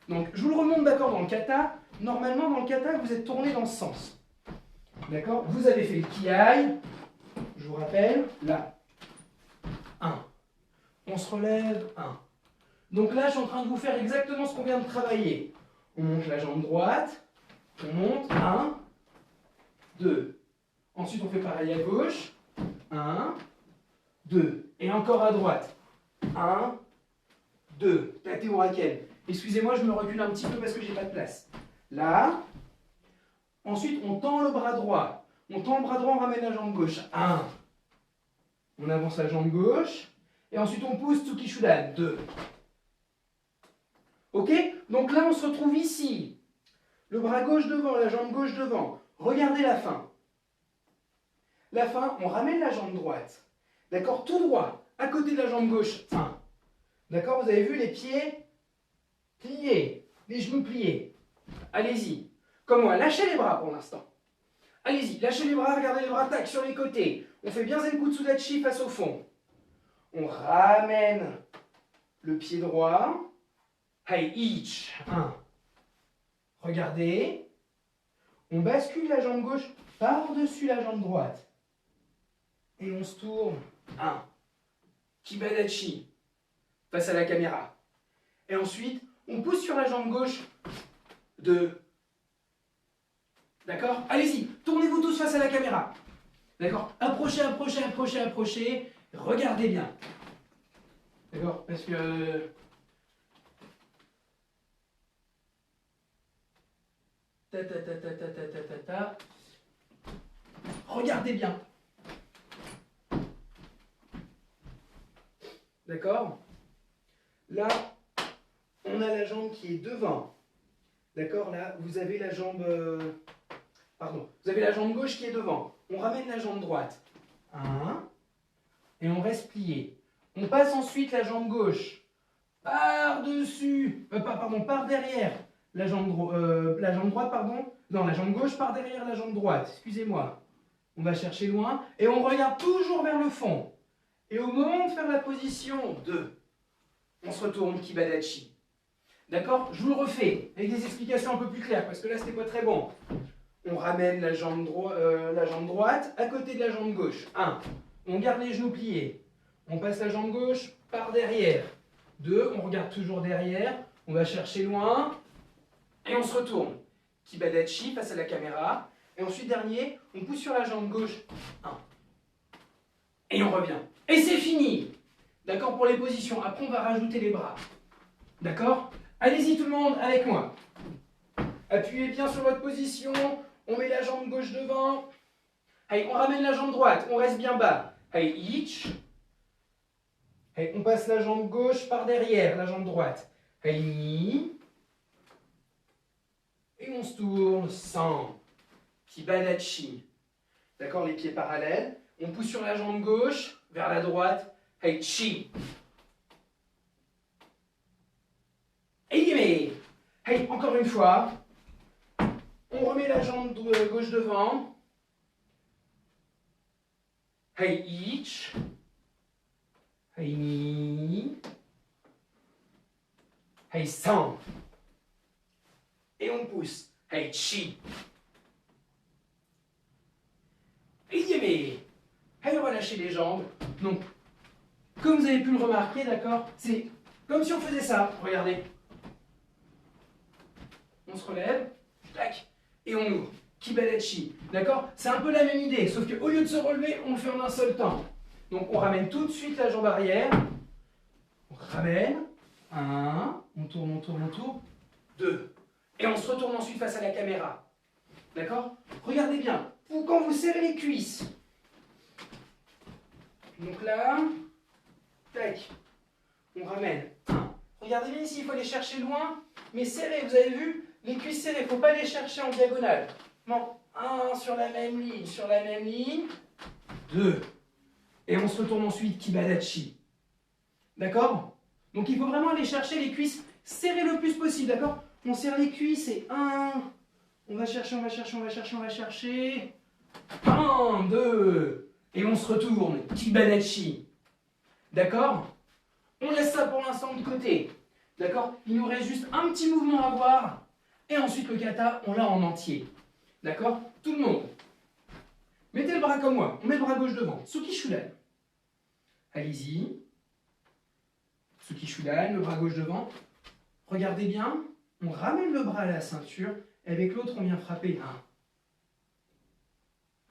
Donc je vous le remonte, d'accord, dans le kata. Normalement, dans le kata, vous êtes tourné dans ce sens. D'accord? Vous avez fait le kiai. Je vous rappelle, là. 1. On se relève, 1. Donc là, je suis en train de vous faire exactement ce qu'on vient de travailler. On monte la jambe droite. On monte, 1, 2. Ensuite, on fait pareil à gauche. 1, 2. Et encore à droite. 1, 2. Tate au raken. Excusez-moi, je me recule un petit peu parce que j'ai pas de place. Là. Ensuite, on tend le bras droit. On tend le bras droit, on ramène la jambe gauche. 1. On avance la jambe gauche. Et ensuite, on pousse Tsukishudan. 2. Ok? Donc là, on se retrouve ici. Le bras gauche devant, la jambe gauche devant. Regardez la fin. La fin, on ramène la jambe droite. D'accord? Tout droit. À côté de la jambe gauche. 1. D'accord? Vous avez vu les pieds pliés. Les genoux pliés. Allez-y. Comme moi, lâchez les bras pour l'instant. Allez-y, lâchez les bras, regardez les bras, tac, sur les côtés. On fait bien Zenkutsu Dachi face au fond. On ramène le pied droit. Hey, ich. 1. Regardez. On bascule la jambe gauche par-dessus la jambe droite. Et on se tourne. 1. Kibadachi. Face à la caméra. Et ensuite, on pousse sur la jambe gauche. 2. D'accord? Allez-y, tournez-vous tous face à la caméra. D'accord? Approchez, approchez, approchez, approchez. Regardez bien. D'accord? Parce que... Ta, ta, ta, ta, ta, ta, ta, ta, ta. Regardez bien. D'accord? Là, on a la jambe qui est devant. D'accord? Là, vous avez la jambe... Pardon. Vous avez la jambe gauche qui est devant. On ramène la jambe droite. 1. Et on reste plié. On passe ensuite la jambe gauche par-dessus... par derrière la jambe droite, pardon. Non, la jambe gauche par derrière la jambe droite. Excusez-moi. On va chercher loin. Et on regarde toujours vers le fond. Et au moment de faire la position 2, on se retourne Kibadachi. D'accord? Je vous le refais avec des explications un peu plus claires parce que là, c'était pas très bon. On ramène la jambe droite à côté de la jambe gauche. 1. On garde les genoux pliés. On passe la jambe gauche par derrière. 2. On regarde toujours derrière. On va chercher loin. Et on se retourne. Kibadachi face à la caméra. Et ensuite, dernier, on pousse sur la jambe gauche. 1. Et on revient. Et c'est fini. D'accord, pour les positions. Après, on va rajouter les bras. D'accord? Allez-y tout le monde avec moi. Appuyez bien sur votre position. On met la jambe gauche devant. Allez, on ramène la jambe droite. On reste bien bas. Allez, ich. Allez, on passe la jambe gauche par derrière, la jambe droite. Allez, ni. Et on se tourne sans. Kibadachi. D'accord, les pieds parallèles. On pousse sur la jambe gauche vers la droite. Hey, chi. Hey, hey, encore une fois. On remet la jambe gauche devant. Hey, ich. Hey, ni. Hey, san. Et on pousse. Hey, chi. Hey, hey, on va lâcher les jambes. Donc, comme vous avez pu le remarquer, d'accord, c'est comme si on faisait ça. Regardez. On se relève, tac, et on ouvre. Kibadachi. D'accord? C'est un peu la même idée, sauf qu'au lieu de se relever, on le fait en un seul temps. Donc, on ramène tout de suite la jambe arrière. On ramène. 1. On tourne, on tourne, on tourne. 2. Et on se retourne ensuite face à la caméra. D'accord? Regardez bien. Quand vous serrez les cuisses. Donc là, tac, on ramène 1. Regardez bien ici, il faut aller chercher loin, mais serré. Vous avez vu? Les cuisses serrées, il ne faut pas les chercher en diagonale. Non, 1 sur la même ligne, 2. Et on se retourne ensuite, Kibadachi. D'accord? Donc il faut vraiment aller chercher les cuisses serrées le plus possible, d'accord? On serre les cuisses et 1. On va chercher. 1, 2. Et on se retourne, Kibadachi. D'accord? On laisse ça pour l'instant de côté. D'accord? Il nous reste juste un petit mouvement à voir. Et ensuite le kata, on l'a en entier. D'accord? Tout le monde. Mettez le bras comme moi. On met le bras gauche devant. Tsuki Shudan. Allez-y. Tsuki Shudan, le bras gauche devant. Regardez bien. On ramène le bras à la ceinture. Et avec l'autre, on vient frapper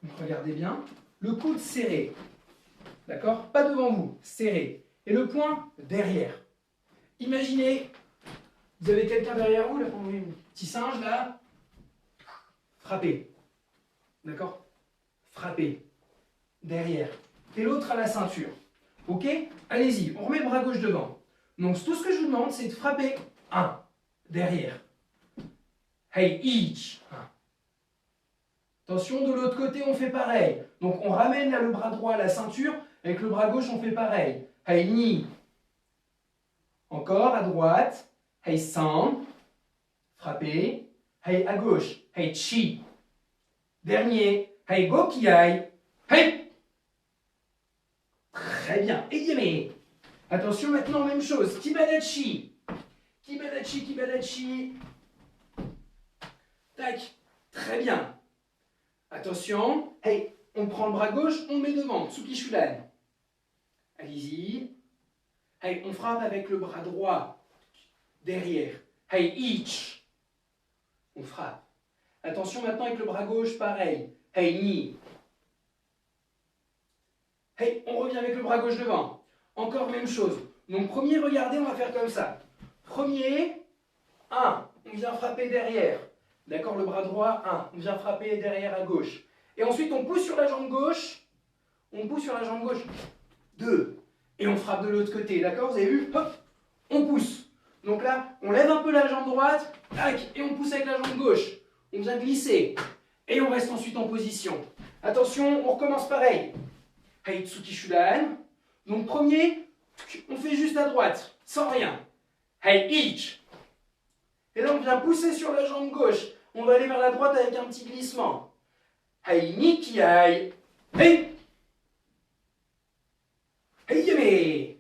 1. Donc regardez bien. Le coude serré. D'accord? Pas devant vous. Serré. Et le poing derrière. Imaginez, vous avez quelqu'un derrière vous, là, un petit singe là. Frappez. D'accord? Frappez. Derrière. Et l'autre à la ceinture. Ok? Allez-y, on remet le bras gauche devant. Donc tout ce que je vous demande, c'est de frapper 1. Derrière. Hey, each. 1. Attention, de l'autre côté, on fait pareil. Donc on ramène là le bras droit à la ceinture. Avec le bras gauche, on fait pareil. Hey, ni. Encore à droite. Hey, san. Frappez. Hey, à gauche. Hey, chi. Dernier. Hey, gokiai. Hey. Très bien. Eyeme. Attention, maintenant, même chose. Kibadachi. Kibadachi. Tac. Très bien. Attention. Hey, on prend le bras gauche, on met devant. Tsuki Shudan. Allez-y. Hey, on frappe avec le bras droit. Derrière. Hey, each. On frappe. Attention maintenant avec le bras gauche, pareil. Hey, ni. Hey, on revient avec le bras gauche devant. Encore même chose. Donc premier, regardez, on va faire comme ça. Premier, 1. On vient frapper derrière. D'accord, le bras droit, 1. On vient frapper derrière à gauche. Et ensuite, on pousse sur la jambe gauche. 2. Et on frappe de l'autre côté. D'accord, vous avez vu? Hop, on pousse. Donc là, on lève un peu la jambe droite. Tac, et on pousse avec la jambe gauche. On vient glisser. Et on reste ensuite en position. Attention, on recommence pareil. Hey, Tsuki Shudan. Donc premier, on fait juste à droite, sans rien. Hey, each. Et là, on vient pousser sur la jambe gauche. On va aller vers la droite avec un petit glissement. Hey, nikiai. Hey. Hey, yeme.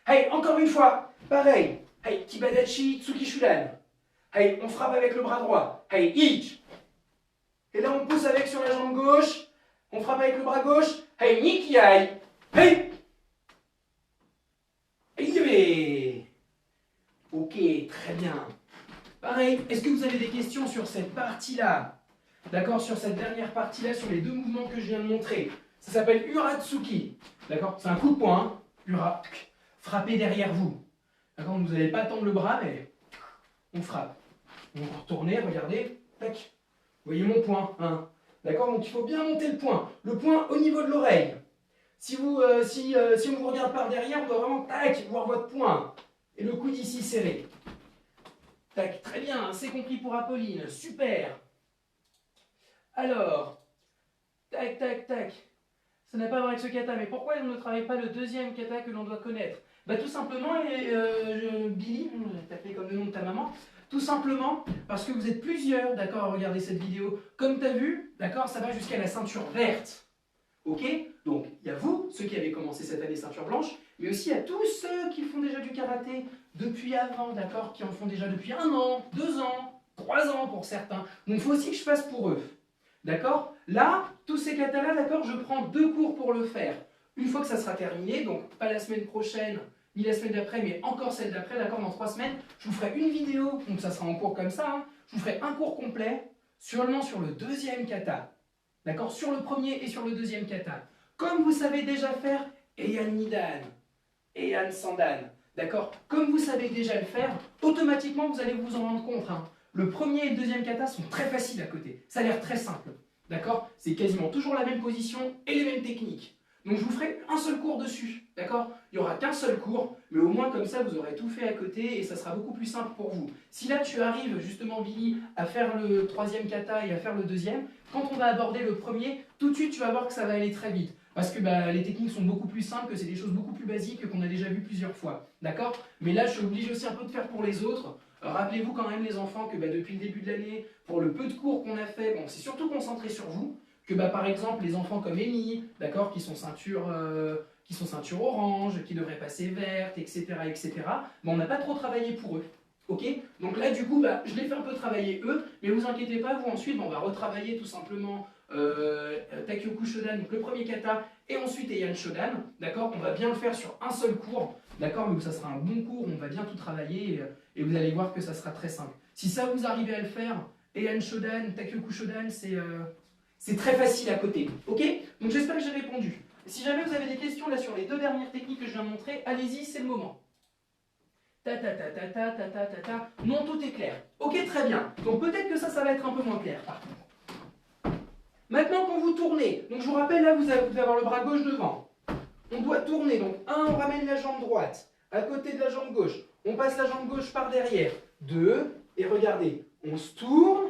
Hey, encore une fois. Pareil. Hey, kibadachi, tsuki shudan. Hey, on frappe avec le bras droit. Hey, each. Et là, on pousse avec sur la jambe gauche. On frappe avec le bras gauche. Hey, nikiai. Hey. Hey, yeme. Ok, très bien. Pareil, est-ce que vous avez des questions sur cette partie-là? D'accord, sur cette dernière partie-là, sur les deux mouvements que je viens de montrer. Ça s'appelle Uratsuki. D'accord, c'est un coup de poing. Hein. Ura, frappez derrière vous. D'accord, vous n'allez pas tendre le bras, mais on frappe. Vous retournez, regardez, tac. Vous voyez mon poing, hein. D'accord, donc il faut bien monter le poing. Le poing au niveau de l'oreille. Si on vous regarde par derrière, on doit vraiment, tac, voir votre poing. Et le coude ici serré. Tac, très bien, c'est compris pour Apolline, super. Alors, tac, tac, tac. Ça n'a pas à voir avec ce kata, mais pourquoi on ne travaille pas le deuxième kata que l'on doit connaître? Bah tout simplement, Billy, t'appelais comme le nom de ta maman, tout simplement parce que vous êtes plusieurs, d'accord, à regarder cette vidéo. Comme tu as vu, d'accord, ça va jusqu'à la ceinture verte. Ok? Donc, il y a vous, ceux qui avaient commencé cette année ceinture blanche, mais aussi à tous ceux qui font déjà du karaté depuis avant, d'accord, qui en font déjà depuis 1 an, 2 ans, 3 ans pour certains. Donc, il faut aussi que je fasse pour eux. D'accord? Là, tous ces katas-là, d'accord, je prends 2 cours pour le faire. Une fois que ça sera terminé, donc pas la semaine prochaine, ni la semaine d'après, mais encore celle d'après, d'accord, dans 3 semaines, je vous ferai une vidéo, donc ça sera en cours comme ça, hein, je vous ferai un cours complet, seulement sur le deuxième kata. D'accord? Sur le premier et sur le deuxième kata. Comme vous savez déjà faire Eian Nidan, Eian Sandan. D'accord? Comme vous savez déjà le faire, automatiquement vous allez vous en rendre compte, hein. Le premier et le deuxième kata sont très faciles à côté. Ça a l'air très simple. D'accord? C'est quasiment toujours la même position et les mêmes techniques. Donc je vous ferai un seul cours dessus. D'accord? Il n'y aura qu'un seul cours, mais au moins comme ça vous aurez tout fait à côté et ça sera beaucoup plus simple pour vous. Si là tu arrives justement Billy à faire le troisième kata et à faire le deuxième, quand on va aborder le premier, tout de suite tu vas voir que ça va aller très vite. Parce que les techniques sont beaucoup plus simples, que c'est des choses beaucoup plus basiques qu'on a déjà vues plusieurs fois. D'accord? Mais là je suis obligé aussi un peu de faire pour les autres. Rappelez-vous quand même les enfants que depuis le début de l'année, pour le peu de cours qu'on a fait, bon, c'est surtout concentré sur vous, que par exemple les enfants comme Amy, d'accord, qui sont ceinture orange, qui devraient passer verte, etc., etc., on n'a pas trop travaillé pour eux. Ok? Donc là du coup, je les fais un peu travailler eux, mais vous inquiétez pas, vous ensuite on va retravailler tout simplement Takyoku Shodan, donc le premier kata, et ensuite Heian Shodan, d'accord? On va bien le faire sur un seul cours, d'accord? Mais ça sera un bon cours, on va bien tout travailler, et vous allez voir que ça sera très simple. Si ça vous arrivez à le faire, Heian Shodan, Takyoku Shodan, c'est très facile à côté, ok? Donc j'espère que j'ai répondu. Si jamais vous avez des questions là sur les deux dernières techniques que je viens de montrer, allez-y, c'est le moment. Ta ta ta ta ta ta ta ta ta. Non, tout est clair. Ok, très bien. Donc peut-être que ça va être un peu moins clair par contre. Maintenant, quand vous tournez, donc je vous rappelle, là, vous devez avoir le bras gauche devant. On doit tourner, donc on ramène la jambe droite à côté de la jambe gauche. On passe la jambe gauche par derrière. 2, et regardez, on se tourne,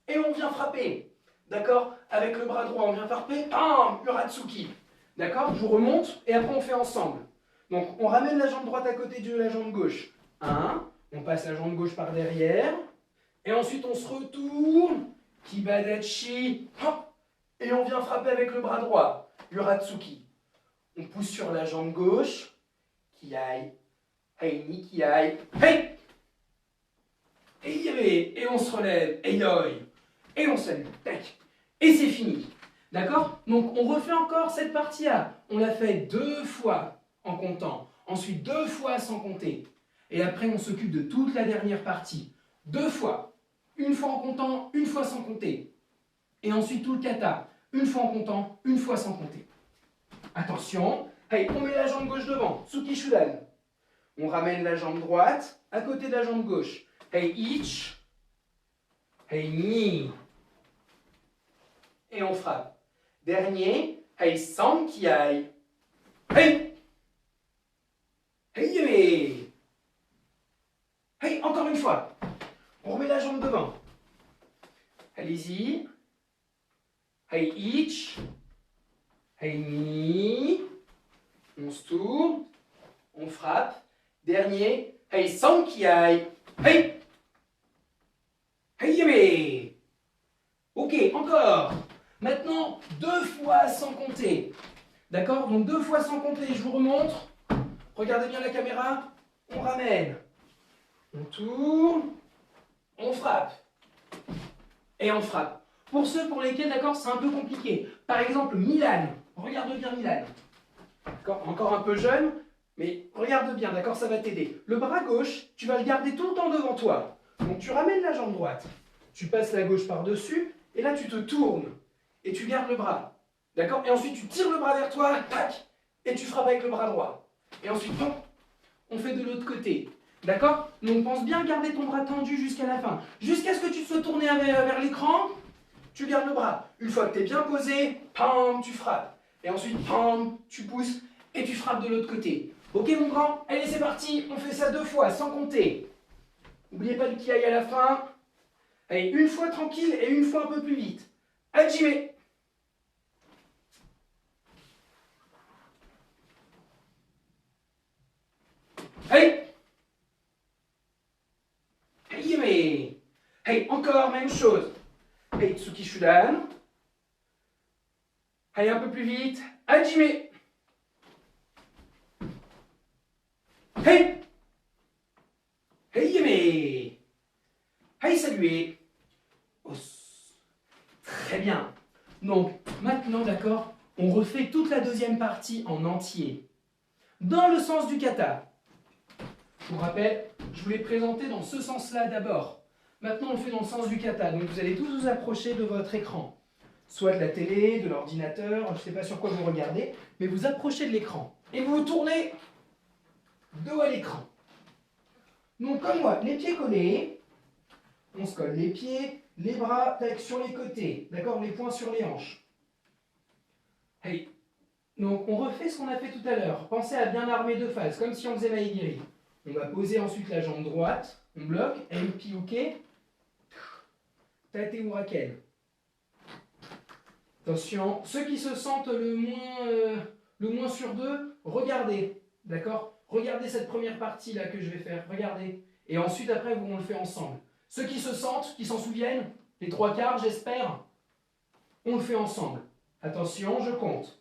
et on vient frapper. D'accord? Avec le bras droit, on vient frapper, bam, Uratsuki. D'accord? Je vous remonte, et après on fait ensemble. Donc on ramène la jambe droite à côté de la jambe gauche. 1, on passe la jambe gauche par derrière, et ensuite on se retourne, Kibadachi, hop, et on vient frapper avec le bras droit, Uratsuki. On pousse sur la jambe gauche, Kiai, Heini, Kiai, Hei! Et on se relève, et on salue, tac, et c'est fini. D'accord? Donc on refait encore cette partie-là. On l'a fait 2 fois en comptant, ensuite 2 fois sans compter. Et après on s'occupe de toute la dernière partie. 2 fois, une fois en comptant, une fois sans compter. Et ensuite tout le kata, une fois en comptant, une fois sans compter. Attention, hey, on met la jambe gauche devant, Tsuki Shudan. On ramène la jambe droite à côté de la jambe gauche. Hey, ich. Hey, ni. Et on frappe. Dernier, hey, sankiai. Hey. Hey, yé. Hey, encore une fois. On remet la jambe devant. Allez-y. Hey, ich. Hey, ni. On se tourne. On frappe. Dernier, hey, sankiai. Hey. Hey, yé. Ok, encore. Maintenant, 2 fois sans compter. D'accord? Donc 2 fois sans compter, je vous remontre. Regardez bien la caméra. On ramène. On tourne. On frappe. Et on frappe. Pour ceux pour lesquels, d'accord, c'est un peu compliqué. Par exemple, Milan. Regarde bien Milan. D'accord? Encore un peu jeune, mais regarde bien, d'accord, ça va t'aider. Le bras gauche, tu vas le garder tout le temps devant toi. Donc tu ramènes la jambe droite. Tu passes la gauche par-dessus. Et là, tu te tournes. Et tu gardes le bras. D'accord? Et ensuite, tu tires le bras vers toi. Tac! Et tu frappes avec le bras droit. Et ensuite, on fait de l'autre côté. D'accord? Donc pense bien garder ton bras tendu jusqu'à la fin. Jusqu'à ce que tu te sois tourné vers l'écran, tu gardes le bras. Une fois que tu es bien posé, pam, tu frappes. Et ensuite, pam, tu pousses et tu frappes de l'autre côté. Ok mon grand? Allez, c'est parti. On fait ça 2 fois, sans compter. N'oubliez pas le kiai à la fin. Allez, une fois tranquille et une fois un peu plus vite. Hajime. Hey. Hajime. Hey, encore, même chose. Hey, Tsuki Shudan. Allez, un peu plus vite. Hajime. Hey. Hajime. Hey, saluez. Très bien. Donc, maintenant, d'accord, on refait toute la deuxième partie en entier. Dans le sens du kata. Je vous rappelle, je vous l'ai présenté dans ce sens-là d'abord. Maintenant, on le fait dans le sens du kata. Donc, vous allez tous vous approcher de votre écran. Soit de la télé, de l'ordinateur, je ne sais pas sur quoi vous regardez, mais vous approchez de l'écran. Et vous vous tournez dos à l'écran. Donc comme moi, les pieds collés, on se colle les pieds, les bras sur les côtés, d'accord, les poings sur les hanches. Hey. Donc on refait ce qu'on a fait tout à l'heure. Pensez à bien armer deux phases, comme si on faisait Maïgiri. On va poser ensuite la jambe droite, on bloque, Enpiyuke, Tate Uraken. Attention, ceux qui se sentent le moins sur deux, regardez, d'accord? Regardez cette première partie là que je vais faire, regardez. Et ensuite après on le fait ensemble. Ceux qui se sentent, qui s'en souviennent, les trois quarts j'espère, on le fait ensemble. Attention, je compte.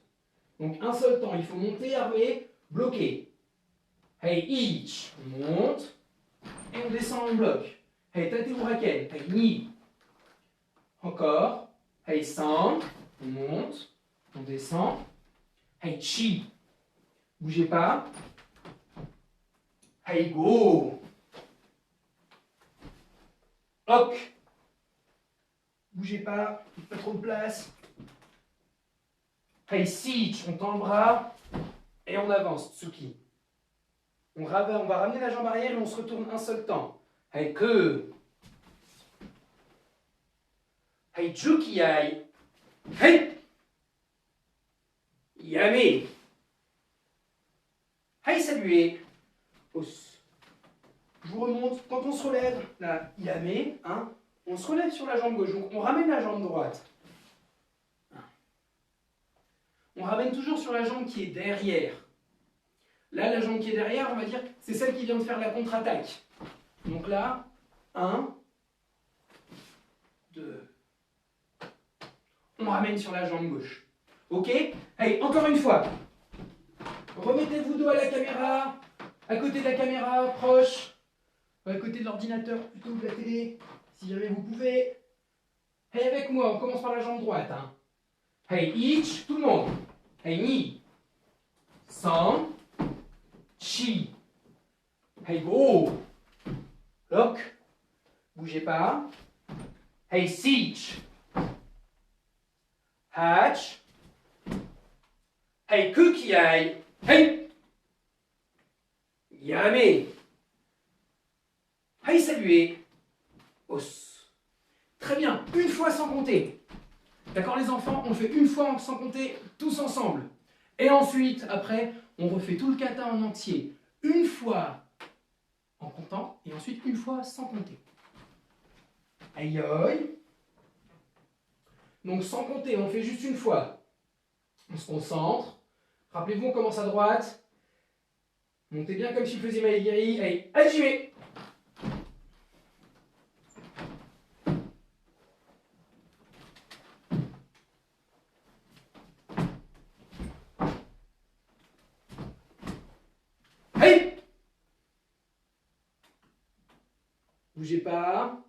Donc un seul temps, il faut monter, armer, bloquer. Hey, each, on monte, et on descend en bloc. Hey, tate uraken, hey, ni. Encore. Hey, san, on monte, on descend. Hey, chi. Bougez pas. Hey, go. Hoc. Bougez pas, pas trop de place. Hey, sich, on tend le bras et on avance, tsuki. On va ramener la jambe arrière et on se retourne un seul temps. Hey, que. Hey, jukiai. Hey. Yame. Hey, saluer. Os. Je vous remonte. Quand on se relève, là, yame, hein, on se relève sur la jambe gauche. Donc, on ramène la jambe droite. On ramène toujours sur la jambe qui est derrière. Là, la jambe qui est derrière, on va dire, c'est celle qui vient de faire la contre-attaque. Donc là, 1, 2. On ramène sur la jambe gauche. Ok? Allez, encore une fois. Remettez-vous dos à la caméra, à côté de la caméra, proche, à côté de l'ordinateur plutôt que de la télé, si jamais vous pouvez. Hey, avec moi, on commence par la jambe droite. Hein. Hey, each, tout le monde. Hey, ni. San. Chi. Hey, go. Lock. Bougez pas. Hey, sich. Hatch. Hey, kukiai. Hey. Yame. Hey, saluer. Os. Très bien, une fois sans compter. D'accord les enfants, on le fait une fois sans compter, tous ensemble. Et ensuite, après, on refait tout le kata en entier. Une fois en comptant, et ensuite une fois sans compter. Aïe aïe. Donc sans compter, on le fait juste une fois. On se concentre. Rappelez-vous, on commence à droite. Montez bien comme si vous faisiez Maïgiri. Allez, hajime. Hey. Bougez pas.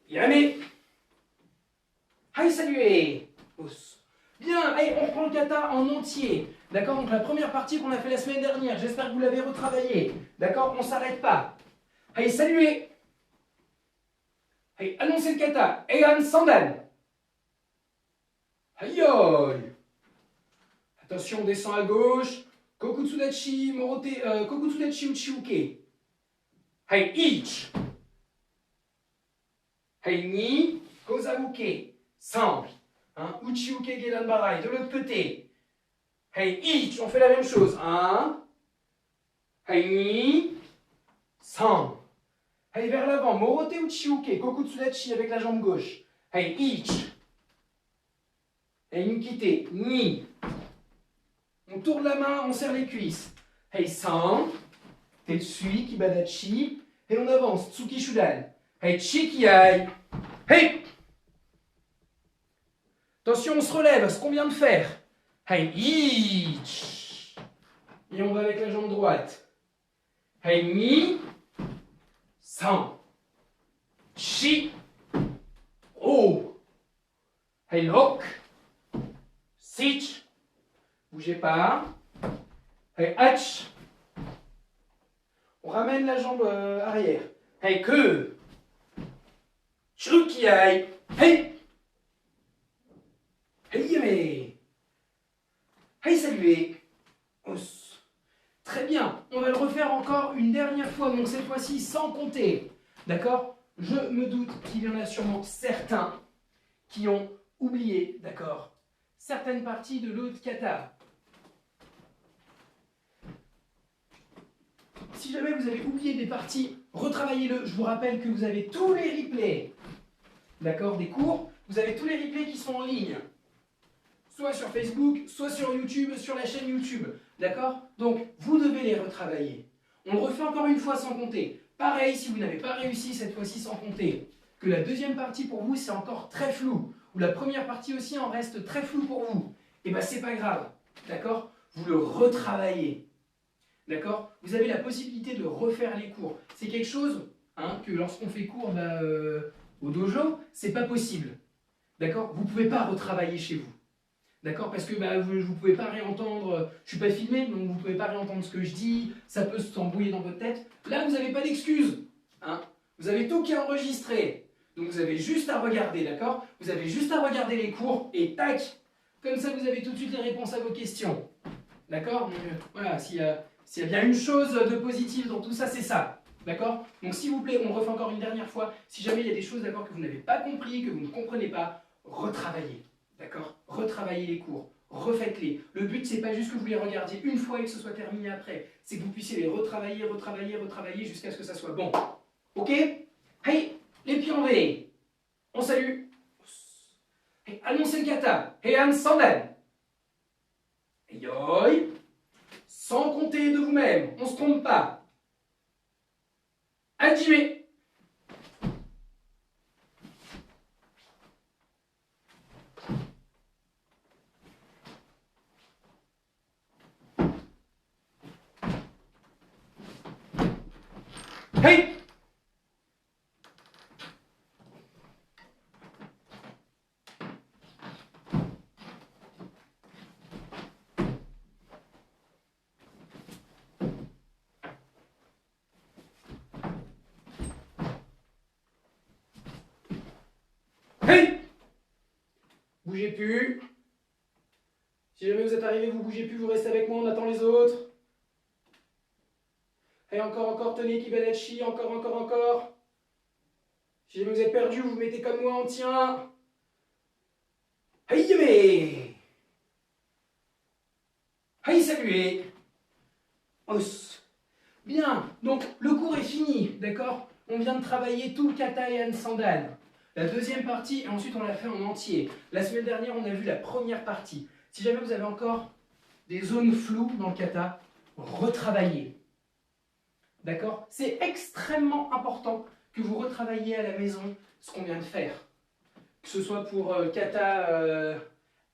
Yame. Aïe, saluez. Os. Bien, allez, on reprend le kata en entier. D'accord, donc la première partie qu'on a fait la semaine dernière, j'espère que vous l'avez retravaillée. D'accord, on ne s'arrête pas. Allez, saluez. Allez, annoncez le kata. Egan Sandan. Aïe aïe. Attention, on descend à gauche. Kokutsudachi, Morote, Kokutsudachi Uchiuke. Hey, each. Hey, ni, Kozabuke. Simple. Hein, Uchiuke Gedan Barai. De l'autre côté. Hey, each. On fait la même chose. 1. Hey, ni. 100. Hey, vers l'avant. Morote Uchiuke. Kokutsudachi avec la jambe gauche. Hey, each. Hey, Nikite. Ni. On tourne la main, on serre les cuisses. Hey, 100. Tetsui, Kibadachi. Et on avance. Tsuki Shudan. Hey, Chikiai. Hey. Attention, on se relève. Ce qu'on vient de faire. Hey, ich. Et on va avec la jambe droite. Hey, mi. San. Chi. Oh. Hey, lock. Sich. Bougez pas. Hey, hatch. On ramène la jambe arrière. Hey, que. Chukiai. Hey. Hey, yame. Hey, saluez. Os. Très bien. On va le refaire encore une dernière fois, donc cette fois-ci sans compter. D'accord? Je me doute qu'il y en a sûrement certains qui ont oublié, d'accord, certaines parties de l'autre kata. Si jamais vous avez oublié des parties, retravaillez-le. Je vous rappelle que vous avez tous les replays, d'accord, des cours. Vous avez tous les replays qui sont en ligne, soit sur Facebook, soit sur YouTube, sur la chaîne YouTube, d'accord? Donc, vous devez les retravailler. On le refait encore une fois sans compter. Pareil, si vous n'avez pas réussi cette fois-ci sans compter, que la deuxième partie pour vous c'est encore très flou, ou la première partie aussi en reste très floue pour vous, et bien c'est pas grave, d'accord? Vous le retravaillez, d'accord? Vous avez la possibilité de refaire les cours. C'est quelque chose que lorsqu'on fait cours au dojo, c'est pas possible, d'accord? Vous ne pouvez pas retravailler chez vous. D'accord? Parce que vous ne pouvez pas réentendre, je ne suis pas filmé, donc vous ne pouvez pas réentendre ce que je dis, ça peut s'embrouiller dans votre tête. Là, vous n'avez pas d'excuses. Vous avez tout qui est enregistré. Donc vous avez juste à regarder, d'accord? Vous avez juste à regarder les cours et tac! Comme ça, vous avez tout de suite les réponses à vos questions. D'accord? Donc voilà, s'il y a bien une chose de positive dans tout ça, c'est ça. D'accord? Donc s'il vous plaît, on refait encore une dernière fois. Si jamais il y a des choses, d'accord, que vous n'avez pas compris, que vous ne comprenez pas, retravaillez. D'accord? Retravaillez les cours, refaites-les. Le but, c'est pas juste que vous les regardiez une fois et que ce soit terminé après. C'est que vous puissiez les retravailler, retravailler, retravailler jusqu'à ce que ça soit bon. Ok? Hey, les pieds en V. On salue. Hey, annoncez le kata. Heian Sandan. Yoi. Sans compter de vous-même. On se trompe pas. Hajime. Hey! Hey! Bougez plus. Si jamais vous êtes arrivé, vous bougez plus, vous restez avec moi, on attend les autres. Et encore, tenez Kibanachi, encore. Si jamais vous êtes perdu, vous vous mettez comme moi en tien. Aïe, mais. Aïe, saluez. Os. Bien, donc le cours est fini, d'accord? On vient de travailler tout le kata et Heian Sandan. La deuxième partie, et ensuite on l'a fait en entier. La semaine dernière, on a vu la première partie. Si jamais vous avez encore des zones floues dans le kata, retravaillez. D'accord? C'est extrêmement important que vous retravailliez à la maison ce qu'on vient de faire. Que ce soit pour kata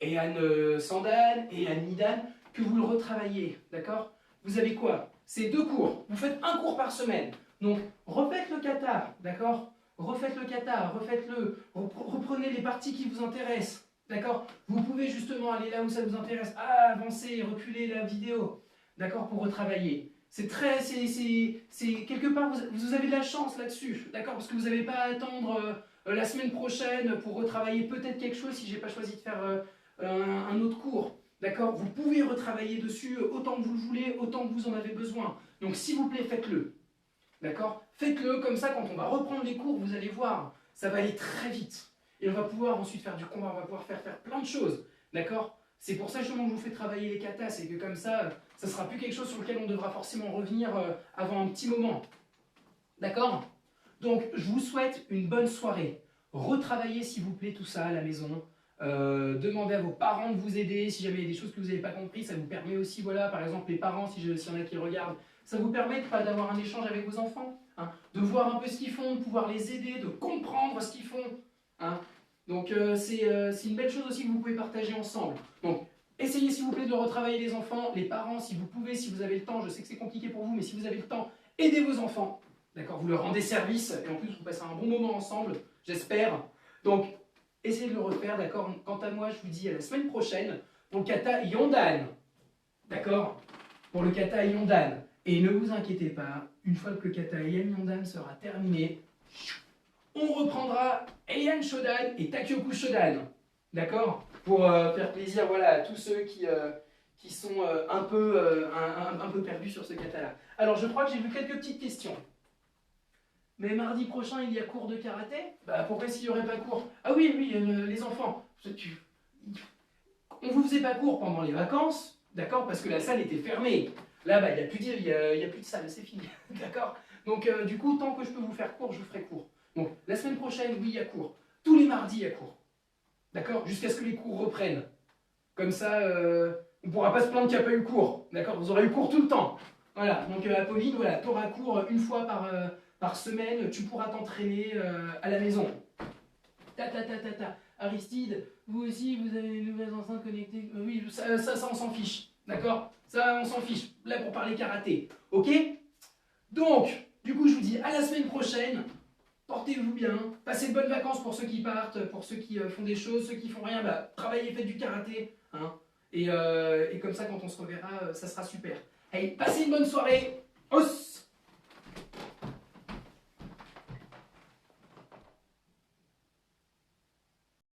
Heian Sandan, Heian Nidan, que vous le retravaillez. D'accord? Vous avez quoi? C'est 2 cours. Vous faites 1 cours par semaine. Donc, refaites le kata, d'accord? Refaites le kata, refaites-le. Reprenez les parties qui vous intéressent, d'accord? Vous pouvez justement aller là où ça vous intéresse. Avancer, reculer la vidéo, d'accord? Pour retravailler. C'est quelque part, vous avez de la chance là-dessus, d'accord? Parce que vous n'avez pas à attendre la semaine prochaine pour retravailler peut-être quelque chose si je n'ai pas choisi de faire un autre cours. D'accord? Vous pouvez retravailler dessus autant que vous le voulez, autant que vous en avez besoin. Donc s'il vous plaît, faites-le. D'accord? Faites-le, comme ça, quand on va reprendre les cours, vous allez voir, ça va aller très vite. Et on va pouvoir ensuite faire du combat, on va pouvoir faire plein de choses. D'accord? C'est pour ça justement que je vous fais travailler les katas, c'est que comme ça ne sera plus quelque chose sur lequel on devra forcément revenir avant un petit moment. D'accord? Donc, je vous souhaite une bonne soirée. Retravaillez, s'il vous plaît, tout ça à la maison. Demandez à vos parents de vous aider si jamais il y a des choses que vous n'avez pas compris. Ça vous permet aussi, voilà, par exemple, les parents, s'il y en a qui regardent, ça vous permet d'avoir un échange avec vos enfants, de voir un peu ce qu'ils font, de pouvoir les aider, de comprendre ce qu'ils font. Donc, c'est une belle chose aussi que vous pouvez partager ensemble. Donc, essayez, s'il vous plaît, de retravailler les enfants. Les parents, si vous pouvez, si vous avez le temps, je sais que c'est compliqué pour vous, mais si vous avez le temps, aidez vos enfants. D'accord? Vous leur rendez service et en plus vous passez un bon moment ensemble, j'espère. Donc, essayez de le refaire, d'accord? Quant à moi, je vous dis à la semaine prochaine pour le kata Yondan. D'accord? Pour le kata Yondan. Et ne vous inquiétez pas, une fois que le kata Heian Yondan sera terminé, on reprendra Heian Shodan et Takyoku Shodan. D'accord? Pour faire plaisir, voilà, à tous ceux qui qui sont un peu perdus sur ce kata-là. Alors, je crois que j'ai vu quelques petites questions. Mais mardi prochain, il y a cours de karaté? Bah, pourquoi s'il n'y aurait pas cours? Ah oui, oui, les enfants. On vous faisait pas cours pendant les vacances, d'accord? Parce que la salle était fermée. Là, bah, il n'y a plus de salle, c'est fini, d'accord? Donc, du coup, tant que je peux vous faire cours, je vous ferai cours. Donc, la semaine prochaine, oui, il y a cours. Tous les mardis, il y a cours. D'accord? Jusqu'à ce que les cours reprennent. Comme ça, on ne pourra pas se plaindre qu'il n'y a pas eu cours. D'accord? Vous aurez eu cours tout le temps. Voilà. Donc, Apolline, voilà, tu auras cours une fois par semaine. Tu pourras t'entraîner à la maison. Ta. Aristide, vous aussi, vous avez les nouvelles enceintes connectées. Oui, ça, on s'en fiche. D'accord? Ça, on s'en fiche. Là, pour parler karaté. Ok? Donc, du coup, je vous dis à la semaine prochaine. Portez-vous bien. Passez de bonnes vacances pour ceux qui partent, pour ceux qui font des choses, ceux qui font rien. Bah, travaillez, faites du karaté. Hein, et comme ça, quand on se reverra, ça sera super. Allez, passez une bonne soirée.